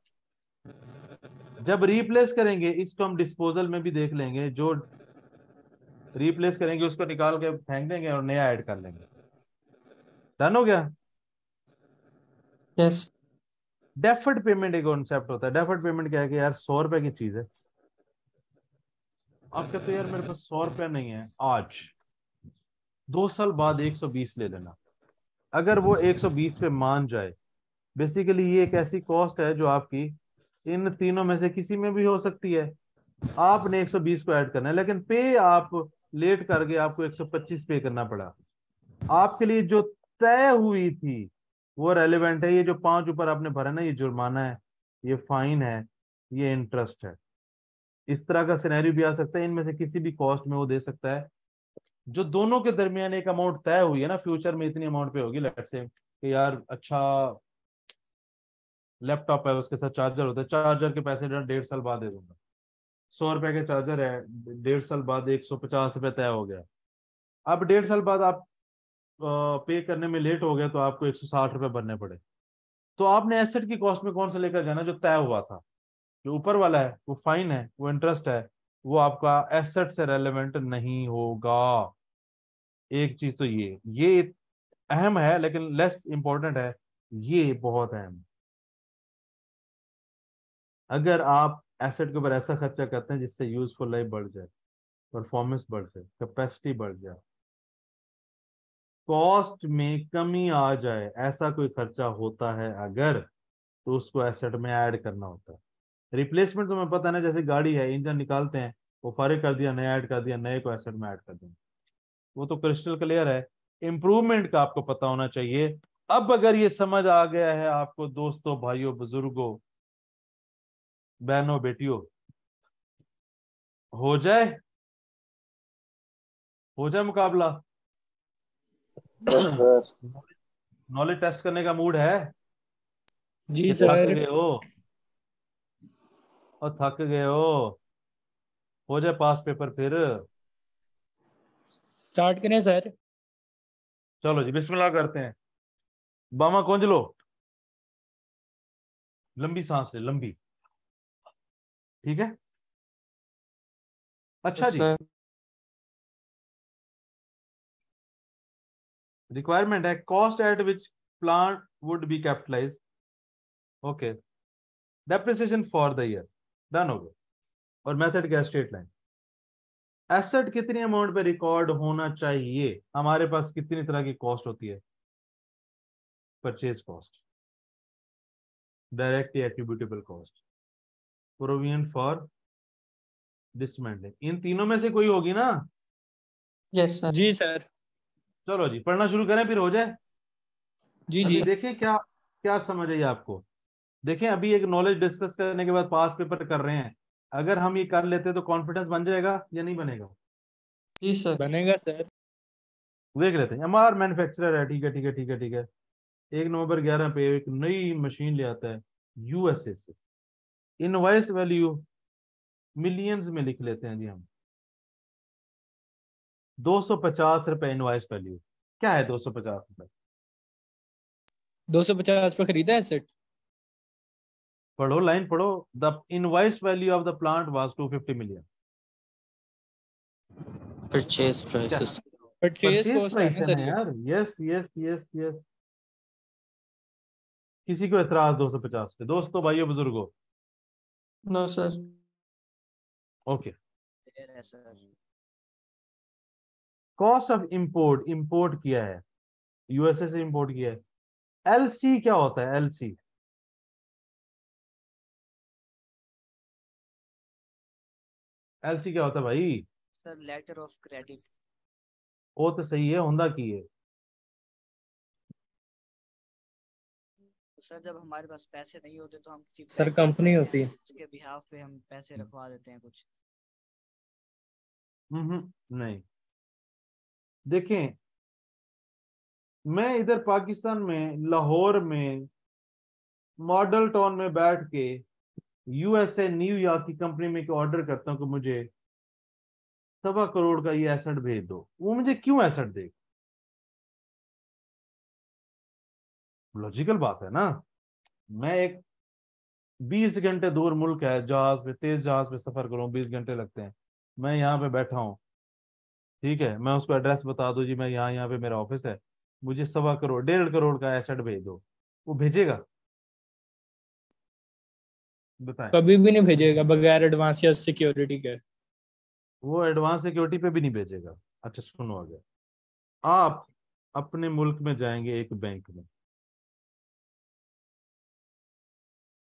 जब रिप्लेस करेंगे, इसको हम डिस्पोजल में भी देख लेंगे, जो रिप्लेस करेंगे उसको निकाल के फेंक देंगे और नया ऐड कर लेंगे। डन हो गया? यस। डेफर्ड पेमेंट एक कॉन्सेप्ट होता है। डेफर्ड पेमेंट क्या है कि यार 100 रुपए की चीज है, आप कहते हो यार मेरे पास 100 रुपया नहीं है आज, 2 साल बाद 120 ले लेना। अगर वो 120 पे मान जाए, बेसिकली ये एक ऐसी कॉस्ट है जो आपकी इन तीनों में से किसी में भी हो सकती है, आपने 120 को ऐड करना है, लेकिन पे आप लेट करके आपको 125 पे करना पड़ा। आपके लिए जो तय हुई थी वो रेलिवेंट है। ये जो 5 ऊपर आपने भरा ना, ये जुर्माना है, ये फाइन है, ये इंटरेस्ट है। इस तरह का सिनेरियो भी आ सकता है, इनमें से किसी भी कॉस्ट में वो दे सकता है। जो दोनों के दरमियान एक अमाउंट तय हुई है ना, फ्यूचर में इतनी अमाउंट पे होगी, लेट्स से कि यार अच्छा लैपटॉप है उसके साथ चार्जर होता है, चार्जर के पैसे 1.5 साल बाद दे दूंगा। 100 रुपए के चार्जर है, 1.5 साल बाद 150 रुपये तय हो गया। अब 1.5 साल बाद आप पे करने में लेट हो गया तो आपको 160 रुपये भरने पड़े। तो आपने एसेट की कॉस्ट में कौन सा लेकर जाना, जो तय हुआ था। जो ऊपर वाला है वो फाइन है, वो इंटरेस्ट है, वो आपका एसेट से रेलेवेंट नहीं होगा। एक चीज तो ये अहम है लेकिन लेस इंपॉर्टेंट है, ये बहुत अहम है। अगर आप एसेट के ऊपर ऐसा खर्चा करते हैं जिससे यूजफुल लाइफ बढ़ जाए, परफॉर्मेंस बढ़ जाए, कैपेसिटी बढ़ जाए, कॉस्ट में कमी आ जाए, ऐसा कोई खर्चा होता है अगर, तो उसको एसेट में ऐड करना होता है। रिप्लेसमेंट तुम्हें पता है ना, जैसे गाड़ी है, इंजन निकालते हैं, वो फारिग कर दिया, नया ऐड कर दिया, नए को एसेट में ऐड कर दिया, वो तो क्रिस्टल क्लियर है। इंप्रूवमेंट का आपको पता होना चाहिए। अब अगर ये समझ आ गया है आपको दोस्तों, भाइयों, बुजुर्गों, बहनों, बेटियों, हो जाए, हो जाए मुकाबला। Yes sir. नॉलेज टेस्ट करने का मूड है जी कि थक सर। गए हो, और थक गए हो जाए पास पेपर फिर। स्टार्ट करें सर। चलो जी बिस्मिल्लाह करते हैं। बामा कौंज लो, लंबी सांस ले, लंबी। ठीक है, अच्छा जी। सर रिक्वायरमेंट है cost at which plant would be capitalise. Okay, depreciation for the year, done हो गया। और मेथड क्या, स्ट्रेट लाइन। एसेट कितनी अमाउंट पे रिकॉर्ड होना चाहिए, हमारे पास कितनी तरह की कॉस्ट होती है, purchase cost, direct attributable cost, provision for dismantling, इन तीनों में से कोई होगी ना। Yes sir. जी सर। चलो जी पढ़ना शुरू करें फिर हो जाए। जी अभी जी। देखें क्या क्या समझ आई आपको। देखें अभी एक नॉलेज डिस्कस करने के बाद पास पेपर कर रहे हैं, अगर हम ये कर लेते तो कॉन्फिडेंस बन जाएगा या नहीं बनेगा। जी सर। बनेगा सर। देख लेते हैं, हमारा मैन्युफैक्चरर है, ठीक है ठीक है ठीक है ठीक है, 1 नवंबर 11 पे एक नई मशीन ले आता है यूएसए से। इनवॉइस वैल्यू मिलियंस में लिख लेते हैं जी हम। 250 रुपए इनवॉइस वैल्यू। क्या है 250 रुपए? 250 पे खरीदा है सेट। पढ़ो लाइन पढ़ो। The invoice value of the plant was 250 million. Purchase क्या प्राइसेस। परचेज परचेज कॉस्ट है प्राइस ना है सर ना ये। यार, यस यस यस यस। किसी को एतराज 250 पे, दोस्तों भाइयों बुजुर्गों? No sir. Okay. Cost of import, import किया है, यूएसए से इंपोर्ट किया है। एलसी क्या होता है, एलसी? एलसी क्या होता है भाई? Sir letter of credit. वो तो सही है, होंदा की है। सर जब हमारे पास पैसे नहीं होते तो हम किसी सर बैंक कंपनी जाते होती हैं, है। उसके बिहाफ पे हम पैसे रखवा देते हैं कुछ। नहीं, देखें मैं इधर पाकिस्तान में लाहौर में मॉडल टाउन में बैठ के यूएसए न्यूयॉर्क की कंपनी में ऑर्डर करता हूं कि मुझे 1.25 करोड़ का ये एसेट भेज दो, वो मुझे क्यों एसेट दे? लॉजिकल बात है ना। मैं एक 20 घंटे दूर मुल्क है, जहाज पे, तेज जहाज पे सफर करूं, 20 घंटे लगते हैं, मैं यहाँ पे बैठा हूँ, ठीक है, मैं उसको एड्रेस बता दूं जी मैं यहाँ यहाँ पे मेरा ऑफिस है, मुझे 1.25 करोड़ 1.5 करोड़ का एसेट भेज दो, वो भेजेगा? बताएं। कभी भी नहीं भेजेगा बगैर एडवांस या सिक्योरिटी के। वो एडवांस सिक्योरिटी पे भी नहीं भेजेगा। अच्छा सुनो आगे। आप अपने मुल्क में जाएंगे एक बैंक में,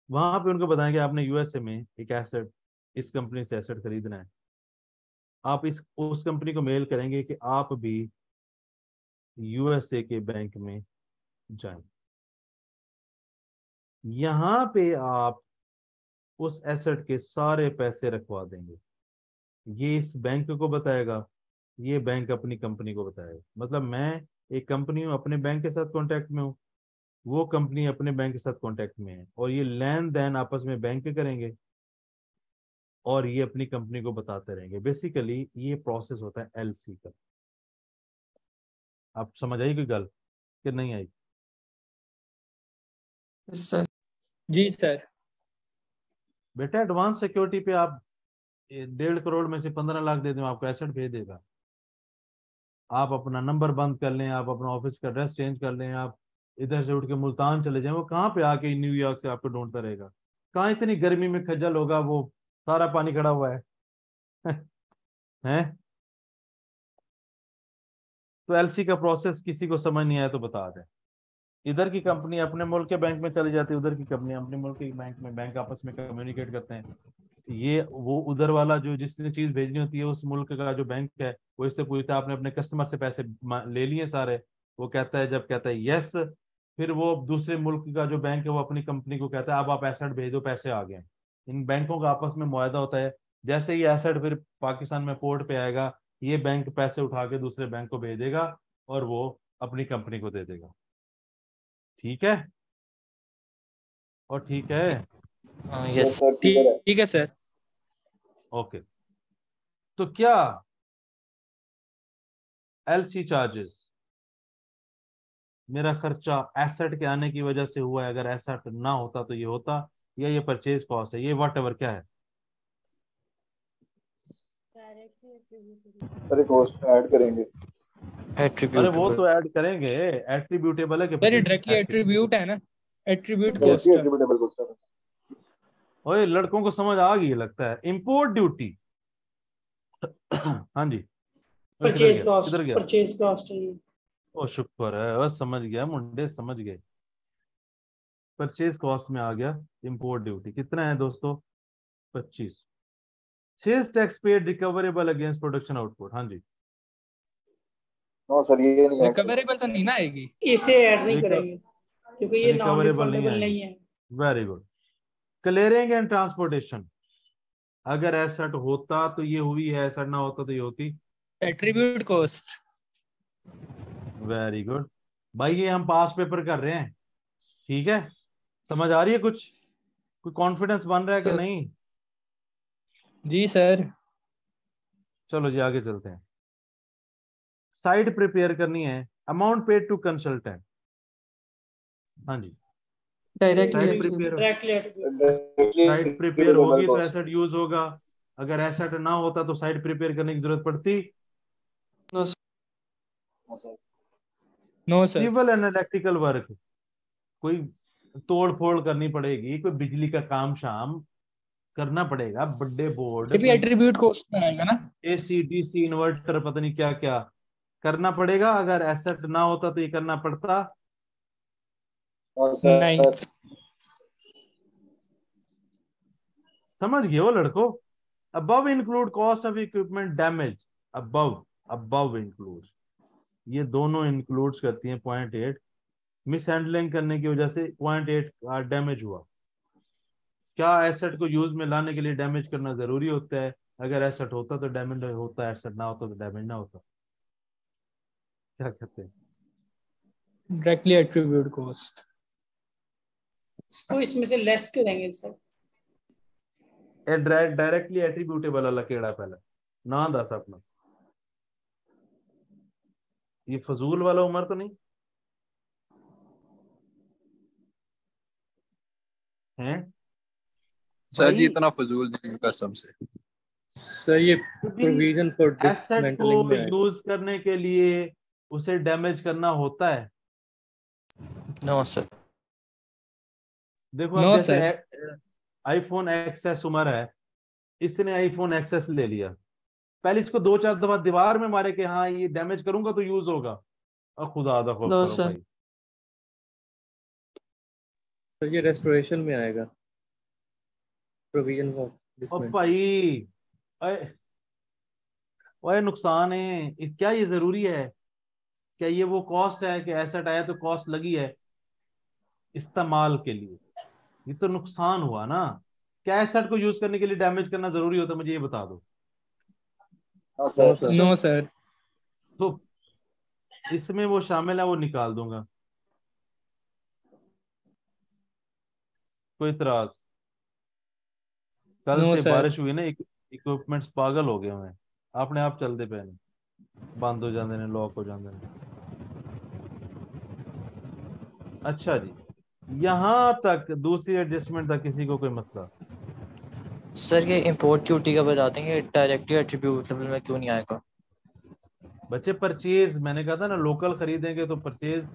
वहां पे उनको बताएंगे आपने यूएसए में एक एसेट, इस कंपनी से एसेट खरीदना है। आप इस उस कंपनी को मेल करेंगे कि आप भी यूएसए के बैंक में जाएं, यहां पे आप उस एसेट के सारे पैसे रखवा देंगे। ये इस बैंक को बताएगा, ये बैंक अपनी कंपनी को बताएगा। मतलब मैं एक कंपनी हूं, अपने बैंक के साथ कांटेक्ट में हूं, वो कंपनी अपने बैंक के साथ कांटेक्ट में है और ये लेन देन आपस में बैंक के करेंगे और ये अपनी कंपनी को बताते रहेंगे। बेसिकली ये प्रोसेस होता है एलसी का। आप समझ आई कोई गल कि नहीं आई? सर जी सर। बेटा एडवांस सिक्योरिटी पे आप 1.5 करोड़ में से 15 लाख दे दें, आपको एसेट भेज देगा। आप अपना नंबर बंद कर लें, आप अपना ऑफिस का एड्रेस चेंज कर लें, आप इधर से उठ के मुल्तान चले जाएं, वो कहाँ पे आके न्यूयॉर्क से आपको ढूंढता रहेगा? कहाँ इतनी गर्मी में खज्जल होगा, वो सारा पानी खड़ा हुआ है हैं? तो एलसी का प्रोसेस किसी को समझ नहीं आया तो बता दें। इधर की कंपनी अपने मुल्क के बैंक में चली जाती है, उधर की कंपनी अपने मुल्क के बैंक में, बैंक आपस में कम्युनिकेट करते हैं। ये वो उधर वाला जो जिसने चीज भेजनी होती है उस मुल्क का जो बैंक है वो इससे पूछता है आपने अपने कस्टमर से पैसे ले लिए सारे? वो कहता है, जब कहता है यस, फिर वो दूसरे मुल्क का जो बैंक है वो अपनी कंपनी को कहता है अब आप एसेट भेजो, पैसे आ गए। इन बैंकों का आपस में मुआहदा होता है। जैसे ही एसेट फिर पाकिस्तान में पोर्ट पे आएगा, ये बैंक पैसे उठा के दूसरे बैंक को भेज देगा और वो अपनी कंपनी को दे देगा। ठीक है? और ठीक है? यस ठीक है सर। ओके। तो क्या एलसी चार्जेस मेरा खर्चा एसेट के आने की वजह से हुआ है? अगर एसेट ना होता तो ये होता, या ये परचेज कॉस्ट है, ये वट एवर क्या है? सर कॉस्ट ऐड करेंगे। अरे वो तो ऐड करेंगे, एट्रीब्यूटेबल है कि सर ये डायरेक्टली एट्रीब्यूट है ना, एट्रीब्यूट कॉस्ट है। ओए लड़कों को समझ आ गई लगता है। इंपोर्ट ड्यूटी हाँ जी, परचेज कॉस्ट, किधर गया? परचेज कॉस्ट है ये। ओ शुक्र है, बस समझ गया मुंडे, समझ गए। परचेज कॉस्ट में आ गया इंपोर्ट ड्यूटी। कितना है दोस्तों? 25। Sales tax paid recoverable against production output. हाँ जी। नो सर ये नहीं है। रिकवरेबल तो नहीं ना आएगी, इसे ऐड नहीं करेंगे क्योंकि ये नॉन रिफंडेबल नहीं है। Very good. Clearing and transportation, अगर एसेट होता तो ये हुई है, एसेट ना होता तो ये होती एट्रीब्यूट कॉस्ट। वेरी गुड भाई, ये हम पास पेपर कर रहे हैं। ठीक है, समझ आ रही है कुछ? कोई कॉन्फिडेंस बन रहा है कि नहीं? जी सर। चलो जी आगे चलते हैं। साइट प्रिपेयर करनी है, अमाउंट पेड टू कंसल्टेंट। हाँ जी, साइट प्रिपेयर होगी तो एसेट यूज होगा। अगर एसेट ना होता तो साइट प्रिपेयर करने की जरूरत पड़ती? No sir. Civil and electrical work, कोई तोड़ फोड़ करनी पड़ेगी, कोई बिजली का काम शाम करना पड़ेगा, बड़े बोर्ड, ये भी एट्रीब्यूट कॉस्ट में आएगा ना, एसी डीसी इन्वर्टर पता नहीं क्या क्या करना पड़ेगा। अगर एसेट ना होता तो ये करना पड़ता नहीं। समझ गए हो लड़को? Above include cost of equipment damage, above include, ये दोनों इंक्लूड्स करती हैं 0.8। मिस हैंडलिंग करने की वजह से 0.8 डैमेज हुआ। क्या एसेट को यूज में लाने के लिए डैमेज करना जरूरी होता है? अगर एसेट होता तो डैमेज होता, एसेट ना होता तो डैमेज ना होता। क्या कहते हैं? Directly attribute cost. इसको इसमें से लेस करेंगे सर। डायरेक्टली एट्रीब्यूटेबल वाला केड़ा पहले ना दस अपना, ये फजूल वाला उम्र तो नहीं है सर जी? इतना फजूल नहीं कसम से। सर ये प्रोविजन फॉर एसेट को डिसमेंटलिंग में है। यूज करने के लिए उसे डैमेज करना होता है? No sir. देखो अब जैसे आईफोन एक्सएस उम्र है, इसने आईफोन एक्सएस ले लिया, पहले इसको 2-4 दफा दीवार में मारे कि हाँ ये डैमेज करूंगा तो यूज होगा, और खुदा दा खौफ करो भाई। सर ये रेस्टोरेशन में आएगा, प्रोविजन फॉर और भाई ओए नुकसान है क्या? ये जरूरी है क्या? ये वो कॉस्ट है कि एसेट आया तो कॉस्ट लगी है इस्तेमाल के लिए? ये तो नुकसान हुआ ना। क्या एसेट को यूज करने के लिए डैमेज करना जरूरी होता? मुझे ये बता दो। No sir. तो इसमें वो शामिल है, वो निकाल दूंगा। कोई इतराज? कल नो से सर। बारिश हुई ना, इक्विपमेंट्स पागल हो गए हुए हैं, अपने आप चलते पे ने, बंद हो जाते ने, लॉक हो जाते ने। अच्छा जी, यहां तक दूसरी एडजस्टमेंट तक किसी को कोई मसला? सर ये इंपोर्ट ड्यूटी का बता देंगे, डायरेक्टली एट्रीब्यूटेबल में क्यों नहीं आएगा? बच्चे परचेज, मैंने कहा था ना, लोकल खरीदेंगे तो परचेज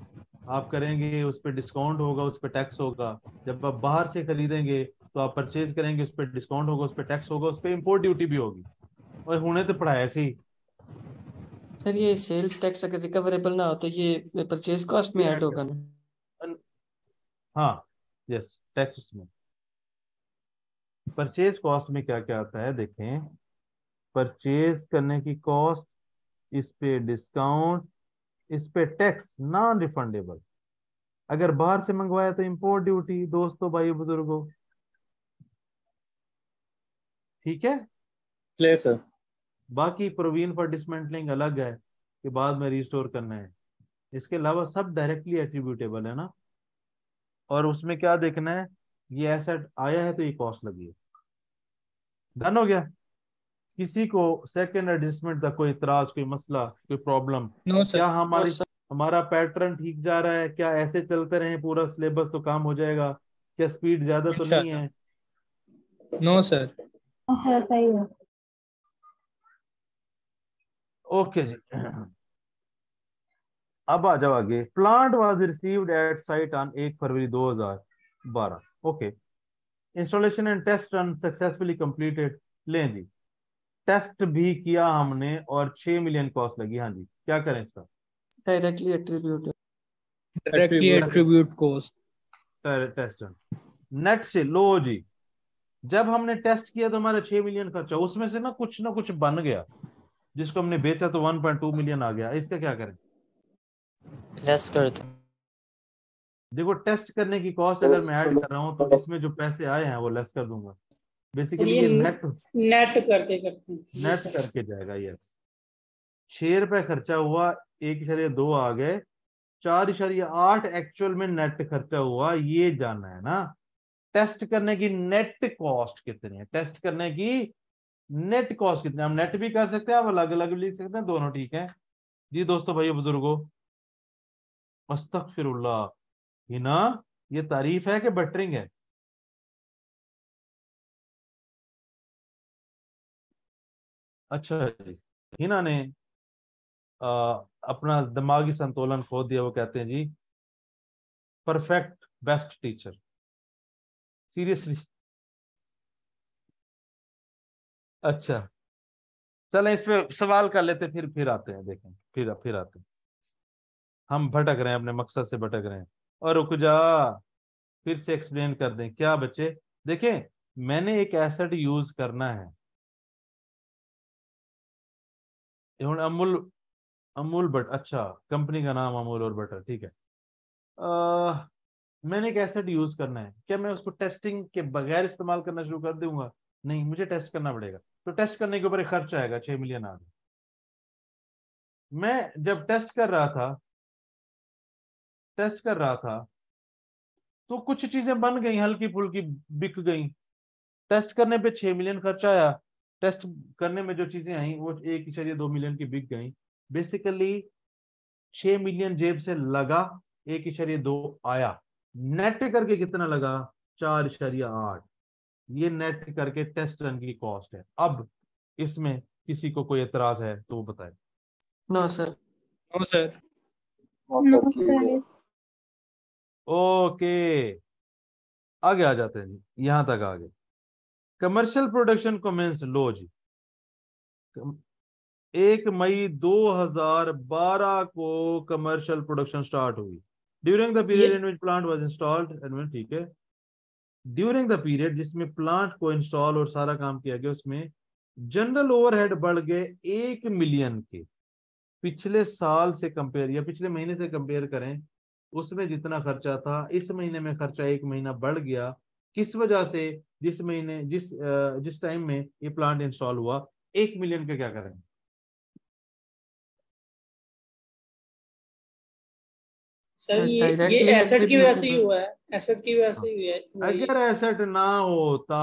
आप करेंगे, उस पर डिस्काउंट होगा, उस पर टैक्स होगा। जब आप बाहर से खरीदेंगे तो आप परचेज करेंगे, उस पर डिस्काउंट होगा, उस पर टैक्स होगा, उस पर इंपोर्ट ड्यूटी भी होगी। और होने तो पढ़ाया ऐसे ही। सर ये सेल्स टैक्स अगर रिकवरेबल ना हो तो ये परचेज कॉस्ट में ये ऐड ऐड होगा ना? कर, हाँ, यस, टैक्स में। परचेज कॉस्ट में क्या क्या आता है देखें। परचेज करने की कॉस्ट, इस पे डिस्काउंट, इस पे टैक्स नॉन रिफंडेबल। अगर बाहर से मंगवाया तो इंपोर्ट ड्यूटी। दोस्तों, भाई बुजुर्गों, ठीक है। Clear sir. बाकी प्रोविजन फॉर डिसमेंटलिंग अलग है कि बाद में रिस्टोर करना है। इसके अलावा सब डायरेक्टली एट्रीब्यूटेबल है ना। और उसमें क्या देखना है, ये एसेट आया है तो ये कॉस्ट लगी है। डन हो गया? किसी को सेकंड एडजस्टमेंट तक कोई इतराज, कोई मसला, कोई प्रॉब्लम? No sir. क्या हमारा पैटर्न ठीक जा रहा है? क्या ऐसे चलते रहे पूरा सिलेबस तो काम हो जाएगा? क्या स्पीड ज्यादा तो नहीं है? No sir. सर सही है। ओके जी, अब आ जाओ आगे। Plant was received at site on 1 फरवरी 2012। Okay, installation and test run successfully completed. लें जी, टेस्ट भी किया हमने और 6 मिलियन कॉस्ट लगी। हाँ जी, क्या करें इसका? Directly attribute. Directly attribute cost. Test run net से लो जी। जब हमने टेस्ट किया तो हमारा 6 मिलियन खर्चा, उसमें से ना कुछ बन गया, जिसको हमने बेचा तो 1.2 मिलियन आ गया। इसका क्या करें? लेस कर दो। देखो, टेस्ट करने की कॉस्ट अगर मैं ऐड कर रहा हूं तो इसमें जो पैसे आए हैं वो लेस कर दूंगा। सर बेसिकली ये ये नेट नेट करके करते हैं। नेट करके जाएगा। यस, 6 रुपए खर्चा हुआ, 1.2 आ गए, 4.8 एक्चुअल में नेट खर्चा हुआ, ये जानना है ना। टेस्ट करने की नेट कॉस्ट कितनी है? टेस्ट करने की नेट कॉस्ट कितनी है? हम नेट भी कर सकते हैं, आप अलग अलग भी लिख सकते हैं, दोनों ठीक है जी। दोस्तों, भाइयों बुजुर्गों, अस्तगफिरुल्लाह। हिना, ये तारीफ है कि बटरिंग है? अच्छा जी, हिना ने अपना दिमागी संतुलन खो दिया। वो कहते हैं जी, परफेक्ट बेस्ट टीचर। सीरियसली? अच्छा, चलें इस पे सवाल कर लेते, फिर आते हैं, देखें, फिर आते हैं। हम भटक रहे हैं, अपने मकसद से भटक रहे हैं। और रुक जा, फिर से एक्सप्लेन कर दें क्या बच्चे? देखें, मैंने एक एसेट यूज करना है। अमूल, अमूल बट, अच्छा, कंपनी का नाम अमूल और बटर, ठीक है। मैंने एक एसेट यूज करना है, क्या मैं उसको टेस्टिंग के बगैर इस्तेमाल करना शुरू कर दूंगा? नहीं, मुझे टेस्ट करना पड़ेगा। तो टेस्ट करने के ऊपर एक खर्च आएगा, 6 मिलियन आ गया। मैं जब टेस्ट कर रहा था तो कुछ चीजें बन गई, हल्की फुल्की बिक गई। टेस्ट करने पे 6 मिलियन खर्चा आया। टेस्ट करने में जो चीजें आई वो 1.2 मिलियन की बिक गई। बेसिकली 6 मिलियन जेब से लगा, 1.2 आया। नेट करके कितना लगा? 4.8। ये नेट करके टेस्ट रन की कॉस्ट है। अब इसमें किसी को कोई एतराज है तो वो बताए। No sir. No sir. Okay, आगे आ जाते हैं जी, यहां तक आ गए। कमर्शियल प्रोडक्शन कमेंस, लो जी, 1 मई 2012 को कमर्शियल प्रोडक्शन स्टार्ट हुई। ड्यूरिंग द ये period in which plant was installed, ठीक है। ड्यूरिंग द पीरियड जिसमें प्लांट को इंस्टॉल और सारा काम किया गया, उसमें जनरल ओवरहेड बढ़ गए 1 मिलियन के। पिछले साल से कंपेयर या पिछले महीने से कंपेयर करें, उसमें जितना खर्चा था इस महीने में खर्चा 1 महीना बढ़ गया। किस वजह से? जिस महीने जिस टाइम में ये प्लांट इंस्टॉल हुआ, 1 मिलियन का क्या करें? सर ये डायरेक्टली एसेट की वजह से ही एट्रीब्यूटेबल हुआ है, एसेट की वजह से ही हुआ है ये। अगर एसेट ना होता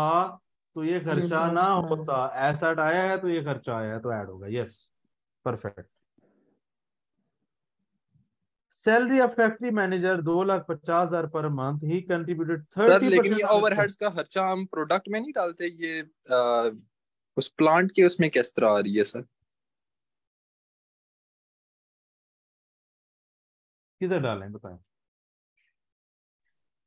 तो ये खर्चा ना कॉस्ट में होता, एसेट आया है तो ये खर्चा आया है तो ऐड होगा। Yes, perfect. Salary of factory manager 2,50,000 per month, he contributed sir लेकिन ये 30%। ओवरहेड्स का खर्चा हम प्रोडक्ट में नहीं डालते, ये उस प्लांट के उसमें किस तरह आ रही है सर? किधर डालें बताएं।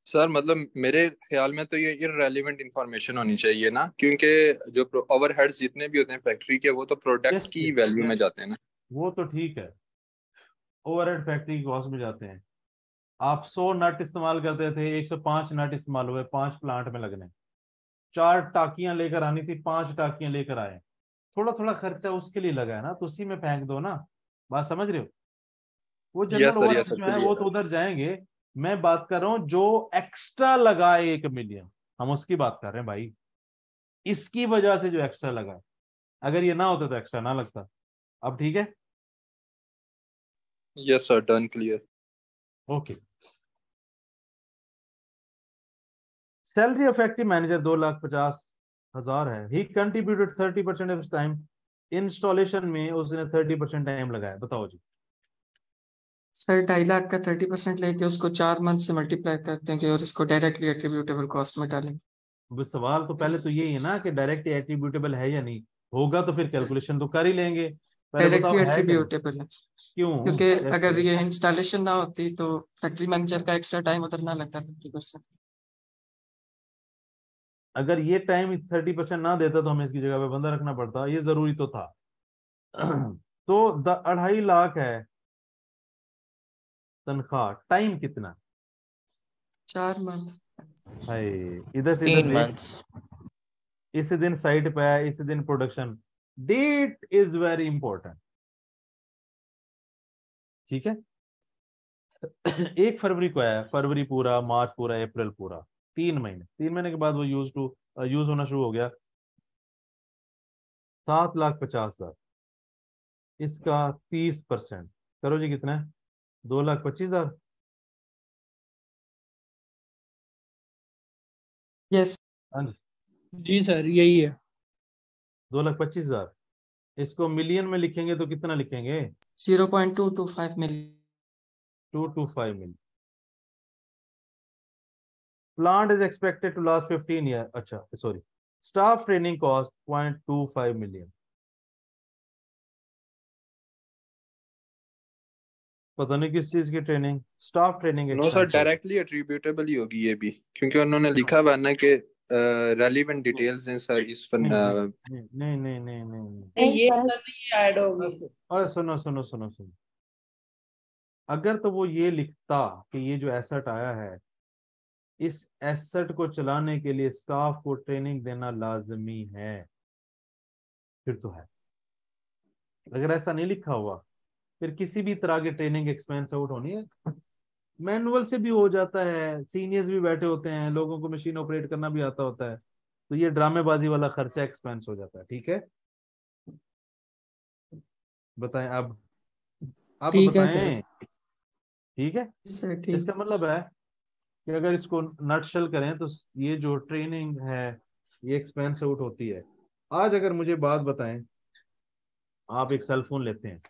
सर मतलब मेरे ख्याल में तो ये इररेलेवेंट इंफॉर्मेशन होनी चाहिए ना, क्योंकि जो ओवरहेड्स जितने भी होते हैं फैक्ट्री के वो तो प्रोडक्ट यस की वैल्यू में यस, जाते हैं ना। वो तो ठीक है, ओवरहेड फैक्ट्री की कॉस्ट में जाते हैं। आप 100 नट इस्तेमाल करते थे, 105 नट इस्तेमाल हुए, 5 प्लांट में लगने, 4 टाकियां लेकर आनी थी, 5 टाकियां लेकर आए, थोड़ा थोड़ा खर्चा उसके लिए लगा है ना, तो उसी में फेंक दो ना। बात समझ रहे हो? वो जनरल यस ओवरहेड सर जो है वो क्लियर तो है। उधर जाएंगे। मैं बात कर रहा हूं जो एक्स्ट्रा लगाए 1 मिलियन, हम उसकी बात कर रहे हैं भाई। इसकी वजह से जो एक्स्ट्रा लगा है, अगर ये ना होता तो एक्स्ट्रा ना लगता। अब ठीक है, yes sir done clear. Okay. Salary of factory manager 2,50,000 है, ही कंट्रीब्यूटेड 30% ऑफ टाइम। इंस्टॉलेशन में उसने 30% टाइम लगाया। बताओ जी। सर 2.5 लाख का 30% लेके उसको 4 मंथ से मल्टीप्लाई कर देंगे और इसको डायरेक्टली एट्रीब्यूटेबल कॉस्ट में डालेंगे। अब सवाल तो पहले तो यही है ना कि डायरेक्ट एट्रीब्यूटेबल है या नहीं। होगा तो फिर कैलकुलेशन तो कर ही लेंगे, पहले बताओ डायरेक्टली है कि नहीं। एट्रीब्यूटेबल है, क्यों? क्योंकि अगर कैसे? ये इंस्टॉलेशन ना होती तो फैक्ट्री मैनेजर का एक्स्ट्रा टाइम उधर ना लगता 30%। अगर ये टाइम 30% ना देता तो हमें इसकी जगह पे बंदा रखना पड़ता, ये जरूरी तो था। तो 2.5 लाख है तनख्वाह, टाइम कितना? 4 मंथ। हाय, इधर से इधर 3 देख, मंथ्स। इस दिन साइट पे है, इस दिन production. Date is very important, ठीक है। 1 फरवरी को आया, फरवरी पूरा, मार्च पूरा, अप्रैल पूरा, 3 महीने। 3 महीने के बाद वो यूज होना शुरू हो गया। 7,50,000, इसका 30% करो जी, कितना है? 2,25,000। यस। हाँ जी, जी सर यही है। 2,25,000। इसको मिलियन में लिखेंगे तो कितना लिखेंगे? 0.225 million. 225 million। Plant is expected to last 15 year. अच्छा sorry, staff training cost 0.25 million। पता नहीं किस चीज की training, staff training no sir expense होगा। डायरेक्टली एट्रीब्यूटेबल ही होगी ये भी, क्योंकि उन्होंने क्यों? लिखा हुआ है ना कि रेलिवेंट डिटेल्स हैं सर इस फन। नहीं नहीं नहीं नहीं नहीं नहीं नहीं नहीं। नहीं ये सर सर नहीं ऐड होगी। और सुनो सुनो सुनो सुनो, अगर तो वो ये लिखता कि ये जो एसेट आया है, इस एसेट को चलाने के लिए स्टाफ को ट्रेनिंग देना लाजमी है, फिर तो है। अगर ऐसा नहीं लिखा हुआ, फिर किसी भी तरह की ट्रेनिंग एक्सपेंस आउट होनी है। मैनुअल से भी हो जाता है, सीनियर्स भी बैठे होते हैं, लोगों को मशीन ऑपरेट करना भी आता होता है, तो ये ड्रामेबाजी वाला खर्चा एक्सपेंस हो जाता है। ठीक है, बताएं अब, आप ठीक है सर। बताएं। ठीक है, सर ठीक। इसका मतलब है कि अगर इसको नटशल करें तो ये जो ट्रेनिंग है ये एक्सपेंस आउट होती है। आज अगर मुझे बात बताएं, आप एक सेल फोन लेते हैं,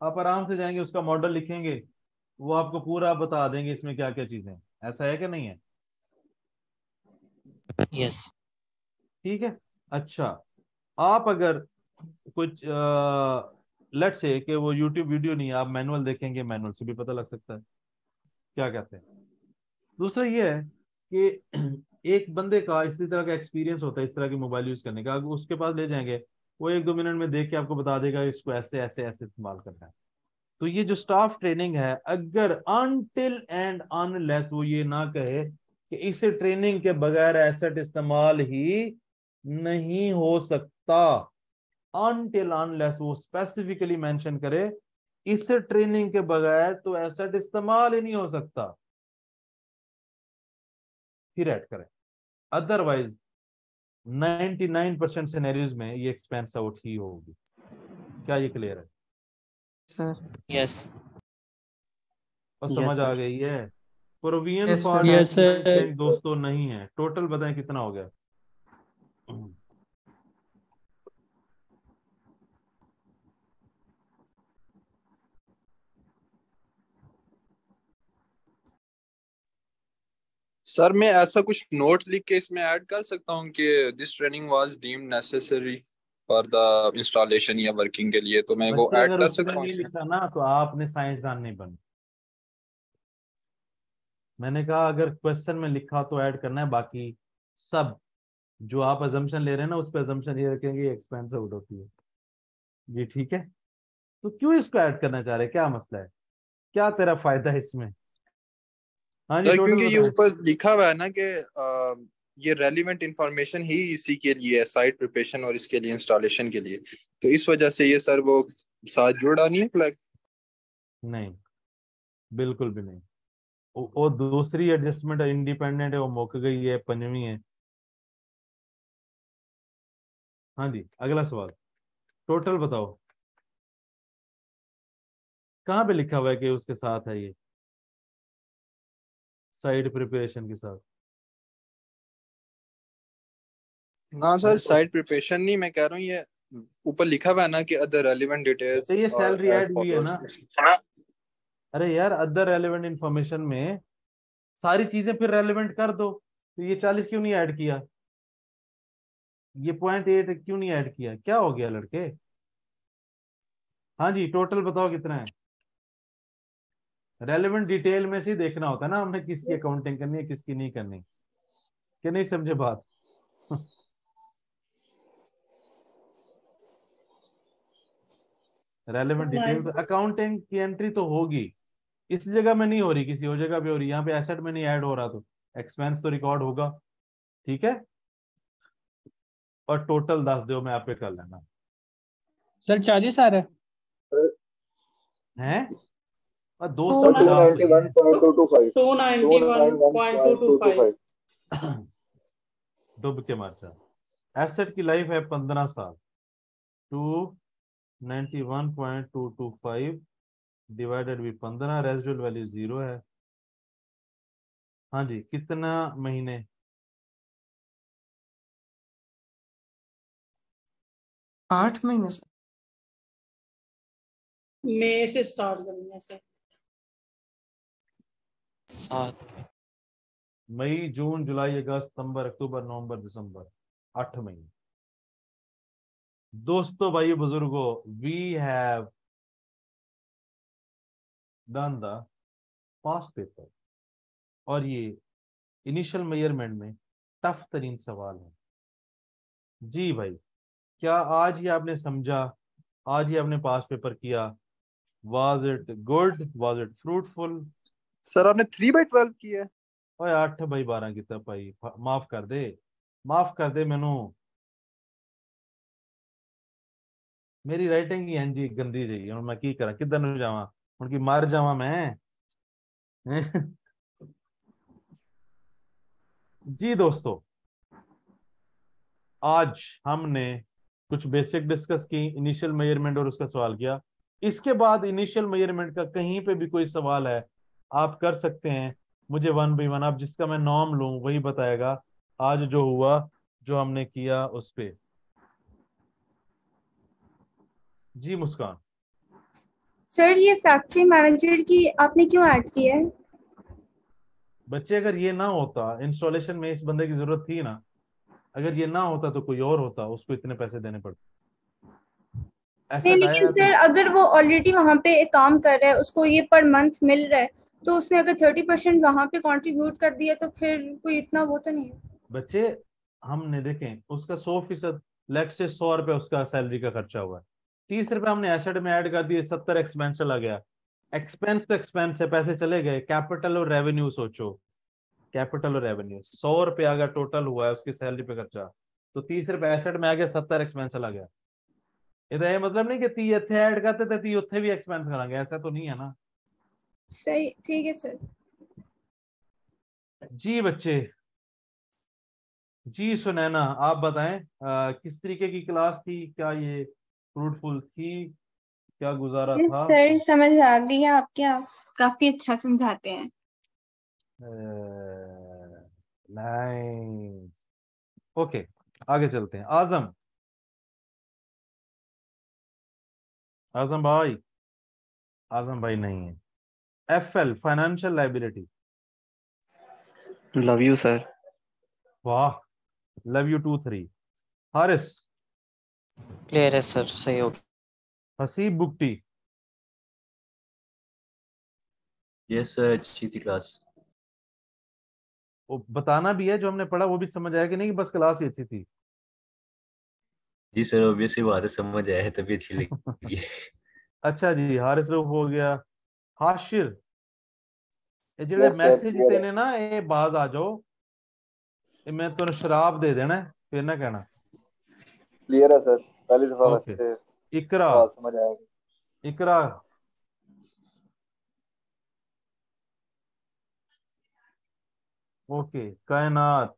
आप आराम से जाएंगे, उसका मॉडल लिखेंगे, वो आपको पूरा बता देंगे इसमें क्या क्या चीजें हैं। ऐसा है कि नहीं है? यस। ठीक है। अच्छा, आप अगर कुछ लेट से कि वो यूट्यूब वीडियो नहीं है, आप मैनुअल देखेंगे, मैनुअल से भी पता लग सकता है क्या कहते हैं। दूसरा ये है कि एक बंदे का इसी तरह का एक्सपीरियंस होता है, इस तरह की मोबाइल यूज करने का, अगर उसके पास ले जाएंगे, वो 1-2 मिनट में देख के आपको बता देगा इसको ऐसे ऐसे ऐसे इस्तेमाल करना है। तो ये जो स्टाफ ट्रेनिंग है, अगर अनटिल एंड अनलेस वो ये ना कहे कि इस ट्रेनिंग के बगैर एसेट इस्तेमाल ही नहीं हो सकता, अनटिल अनलेस वो स्पेसिफिकली मेंशन करे इस ट्रेनिंग के बगैर तो एसेट इस्तेमाल ही नहीं हो सकता, फिर ऐड करें। अदरवाइज 99% सिनेरियोज में ये एक्सपेंस आउट ही होगी। क्या ये क्लियर है? Sir yes. और यस समझ आ सर। गई है। Provision yes for sir. Yes accident sir. Change दोस्तों नहीं है। टोटल बताएं कितना हो गया। सर मैं ऐसा कुछ नोट लिख के इसमें ऐड कर सकता हूँ कि this training was deemed necessary for the installation या वर्किंग के लिए, तो मैं वो बच्चे ऐड अगर कर उसमें सकता हूँ नहीं इसमें। लिखा ना तो आपने साइंसदान नहीं बने। मैंने कहा अगर क्वेश्चन में लिखा तो ऐड करना है, बाकी सब जो आप अजम्पशन ले रहे हैं ना उस पर अजम्पशन ये रखेंगे एक्सपेंस आउट होती है। जी ठीक है। तो क्यों इसको ऐड करना चाह रहे हैं, क्या मसला है, क्या तेरा फायदा है इसमें। हाँ जी सर टोटल क्योंकि ये बताएं। ऊपर लिखा हुआ है ना कि ये रेलिवेंट इंफॉर्मेशन ही इसी के लिए है, साइट प्रिपरेशन और इसके लिए इंस्टॉलेशन के लिए, तो इस वजह से ये सर वो साथ जुड़ा नहीं है फ्लैग। नहीं, बिल्कुल भी नहीं। वो दूसरी एडजस्टमेंट इंडिपेंडेंट है, वो मुक गई है, पंजवी है। हाँ जी अगला सवाल। टोटल बताओ कहाँ पे लिखा हुआ है कि उसके साथ है ये, साइड प्रिपरेशन के साथ। ना सर अरे साइट प्रिपरेशन नहीं, मैं कह रहा हूँ ये ऊपर लिखा हुआ है ना कि अदर रेलिवेंट डिटेल्स अच्छा ये सैलरी एज ऐड हुई है ना। फॉलोज। अरे यार अदर रेलेवेंट इंफॉर्मेशन में सारी चीजें फिर रेलेवेंट कर दो। तो ये 40 क्यों नहीं ऐड किया, ये .8 क्यों नहीं ऐड किया, क्या हो गया लड़के। हाँ जी टोटल बताओ कितना है। रेलेवेंट डिटेल में से ही देखना होता है ना हमने किसकी अकाउंटिंग करनी है किसकी नहीं करनी, कि नहीं समझे बात। रेलेवेंट डिटेल तो अकाउंटिंग की एंट्री तो होगी, इस जगह में नहीं हो रही, किसी और जगह पे हो रही। यहाँ पे एसेट में नहीं ऐड हो रहा तो एक्सपेंस तो रिकॉर्ड होगा। ठीक है। और टोटल 10 दो मैं आप पे कर लेना सर 40 आ रहा है। है। और दो टू सर सब टू जान नाइनटी रही वन है। Point two two five two two 91.225। डुब के मार जा। एसेट की लाइफ है 15 साल। 291.225 डिवाइडेड बाई 15, रेजिडुअल वैल्यू 0 है। हाँ जी कितना महीने। 8 महीने से। मई से स्टार्ट करना है सर। 7। मई जून जुलाई अगस्त सितंबर अक्टूबर नवंबर दिसंबर, 8 महीने। दोस्तों भाई बुजुर्गों, we have done the past paper. और ये इनिशियल मेजरमेंट में टफ तरीन सवाल है। जी भाई, क्या आज ही आपने समझा, आज ही आपने पास पेपर किया। Was it good, was it fruitful. Sir आपने 3/12 किया है। ओए 8/12 की तब भाई माफ कर दे, माफ कर दे मैनू। मेरी राइटिंग ही इंजी गंदी रही है, मैं की करा किधर ਨੂੰ जावा उनकी मर जावा मैं। जी दोस्तों, आज हमने कुछ बेसिक डिस्कस की, इनिशियल मेजरमेंट और उसका सवाल किया। इसके बाद इनिशियल मेजरमेंट का कहीं पे भी कोई सवाल है आप कर सकते हैं मुझे 1 बाय 1, आप जिसका मैं नाम लूं वही बताएगा आज जो हुआ, जो हमने किया उस पे। जी मुस्कान। सर ये फैक्ट्री मैनेजर की आपने क्यों ऐड की है? बच्चे अगर ये ना होता, इंस्टॉलेशन में इस बंदे की जरूरत थी ना, अगर ये ना होता तो कोई और होता, उसको इतने पैसे देने पड़ते। नहीं एसेट लेकिन आया तो सर अगर वो ऑलरेडी वहाँ पे काम कर रहा है, उसको ये पर मंथ मिल रहा है, तो उसने अगर 30% वहाँ पे कंट्रीब्यूट कर दिया तो फिर कोई इतना वो तो नहीं है। बच्चे हमने देखें उसका 100%, लेट से 100 रुपये उसका सैलरी का खर्चा हुआ है, 30 रुपये हमने एसेट में ऐड कर दिए, 70 एक्सपेंस चला गया। एक्सपेंस तो एक्सपेंस है, पैसे चले गए। कैपिटल और रेवेन्यू सोचो, कैपिटल और रेवेन्यू 100 रुपये अगर टोटल हुआ है उसकी सैलरी पे खर्चा, तो 30 रुपये एसेट में आ गया, 70 एक्सपेंस चला गया। ये मतलब नहीं कि 30 इतने ऐड करते थे 30 उत्थे भी एक्सपेंस करांगे, ऐसा तो नहीं है ना। सही, ठीक है सर। जी बच्चे। जी सुनैना आप बताएं किस तरीके की क्लास थी, क्या ये फ्रूटफुल थी, क्या गुजारा था? सर समझ आ गई आपके, आप काफी अच्छा समझाते हैं। नहीं, ओके, आगे चलते हैं। आजम, आजम भाई, आजम भाई नहीं है। FL financial liability. Love you sir. वाह, लव यू टू 3। हारिस, क्लियर है सर, सही हो गया। हसीब बुकटी। यस सर, अच्छी थी क्लास। वो बताना भी है जो हमने पढ़ा वो भी समझ आया कि नहीं, बस क्लास ही अच्छी थी? जी सर, ऑब्वियसली बात है, समझ आया है तभी अच्छी लगी है। अच्छा जी, हारिस रूफ हो गया। हाशिर, ये जेड़े यस सर, मैसेज क्लियर है। तेने ना ये बाज आ जाओ, ये मैं तेन शराब दे देना है, फिर ना कहना। क्लियर है सर, पहली दफा ओके, वैसे इकरा, बात समझ आएगी। इकरा। ओके, कायनात।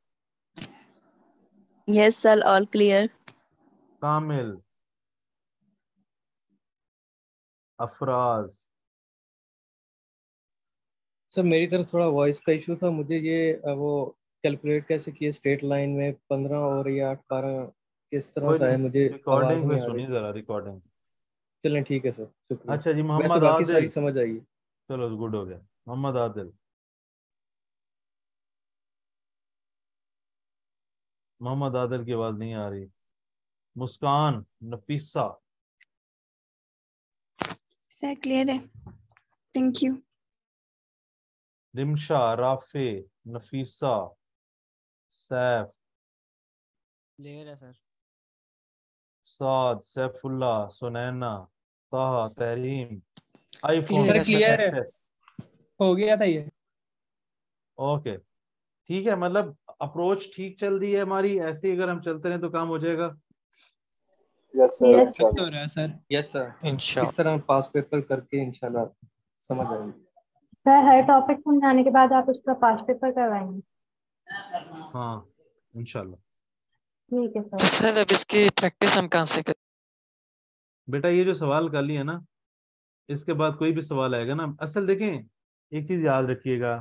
Yes, sir, all clear. कामिल, अफराज। सर मेरी तरफ थोड़ा वॉइस का इशू था, मुझे ये वो कैलकुलेट कैसे किए स्ट्रेट लाइन में 15 और या 18 किस तरह कोई से आया, नहीं, मुझे आवाज़ रिकॉर्डिंग नहीं में आ रही सुनी थी। जरा रिकॉर्डिंग। चलें ठीक है सर, शुक्रिया। अच्छा जी, वैसे मोहम्मद बाकी सारी आदिल। समझ आई। चलो गुड हो गया। मोहम्मद आदिल, मोहम्मद आदिल की आवाज नहीं आ रही। मुस्कान, नफीसा। सर क्लियर है, thank you. Rimsha, Rafe, Nafisa, Saif, clear है सर। साद, सैफुल्ला, सुनैना, ताहा, तहरीम। आईफोन सर क्लियर है सर। क्लियर है, XS। हो गया था ये। ओके, ठीक है, मतलब अप्रोच ठीक चल रही है हमारी, ऐसे ही अगर हम चलते रहे तो काम हो जाएगा। यस सर, यस अब तो हो इंशाल्लाह। रहा है सर। यस सर, इंशाल्लाह। इस तरह पास पेपर करके इंशाल्लाह समझ आएगी। सर, हर टॉपिक समझाने के बाद आप उसका पास पेपर करवाएंगे? हाँ, इंशाल्लाह। ठीक है तो सर। सर अब इसकी प्रैक्टिस हम कहाँ से करें? बेटा ये जो सवाल कर लिए ना, इसके बाद कोई भी सवाल आएगा ना, असल देखें, एक चीज याद रखिएगा,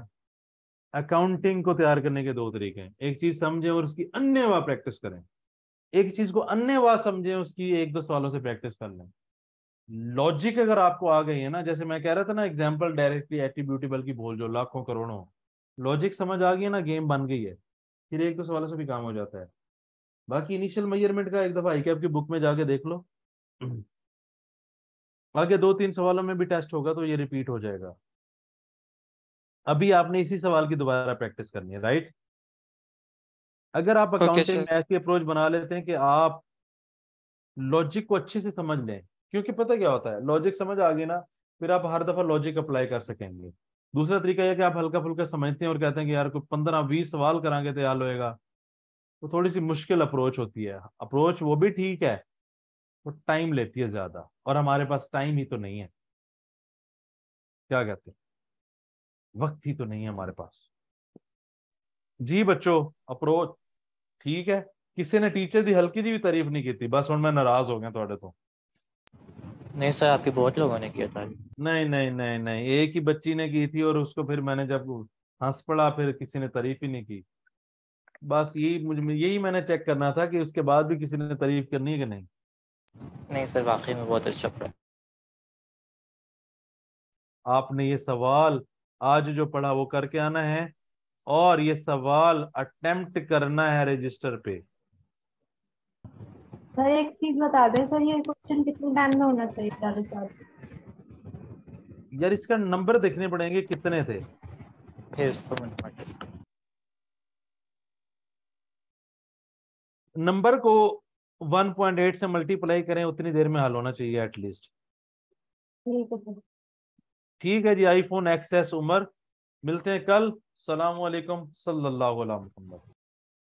अकाउंटिंग को तैयार करने के दो तरीके हैं। एक चीज समझें और उसकी अन्यवा प्रैक्टिस करें, एक चीज को अन्यवा समझें, उसकी एक दो सवालों से प्रैक्टिस कर लें। लॉजिक अगर आपको आ गई है ना, जैसे मैं कह रहा था ना, एग्जाम्पल डायरेक्टली एट्रीब्यूटेबल की बोल जो लाखों करोड़ों, लॉजिक समझ आ गई है ना, गेम बन गई है, फिर एक दो सवालों से भी काम हो जाता है। बाकी इनिशियल मेजरमेंट का एक दफा आईकैप की बुक में जाके देख लो, आगे दो तीन सवालों में भी टेस्ट होगा तो ये रिपीट हो जाएगा। अभी आपने इसी सवाल की दोबारा प्रैक्टिस करनी है, राइट? अगर आप ओके अकाउंटिंग सर। में ऐसी अप्रोच बना लेते हैं कि आप लॉजिक को अच्छे से समझ लें, क्योंकि पता क्या होता है, लॉजिक समझ आ गई ना, फिर आप हर दफा लॉजिक अप्लाई कर सकेंगे। दूसरा तरीका यह कि आप हल्का फुल्का समझते हैं और कहते हैं कि यार कोई 15-20 सवाल करांगे तो यार होएगा, तो थोड़ी सी मुश्किल अप्रोच होती है। अप्रोच वो भी ठीक है, तो टाइम लेती है ज्यादा, और हमारे पास टाइम ही तो नहीं है, क्या कहते हैं, वक्त ही तो नहीं है हमारे पास। जी बच्चों, अप्रोच ठीक है। किसी ने टीचर की हल्की जी भी तारीफ नहीं की थी, बस हूं मैं नाराज हो गया थोड़े तो। नहीं सर, आपके बहुत लोगों ने किया था। नहीं नहीं नहीं नहीं, एक ही बच्ची ने की थी और उसको फिर मैंने जब हंस पड़ा फिर किसी ने तारीफ ही नहीं की। बस यही मैंने चेक करना था कि उसके बाद भी किसी ने तारीफ करनी है कि नहीं। नहीं सर, वाकई में बहुत अच्छा पढ़ा। आपने ये सवाल आज जो पढ़ा वो करके आना है, और ये सवाल अटेम्प्ट करना है रजिस्टर पे। सर एक चीज बता दें सर, ये क्वेश्चन कितने टाइम में होना चाहिए ज्यादा से ज्यादा? यार इसका नंबर देखने पड़ेंगे कितने थे। फिर उसको मैथमेटिक्स। नंबर को 1.8 से मल्टीप्लाई करें, उतनी देर में हल होना चाहिए एटलीस्ट। ठीक है सर। ठीक है जी, आईफोन XS उमर, मिलते हैं कल। सलाम वालेकुम, सल्लल्लाहु अलैहि वसल्लम।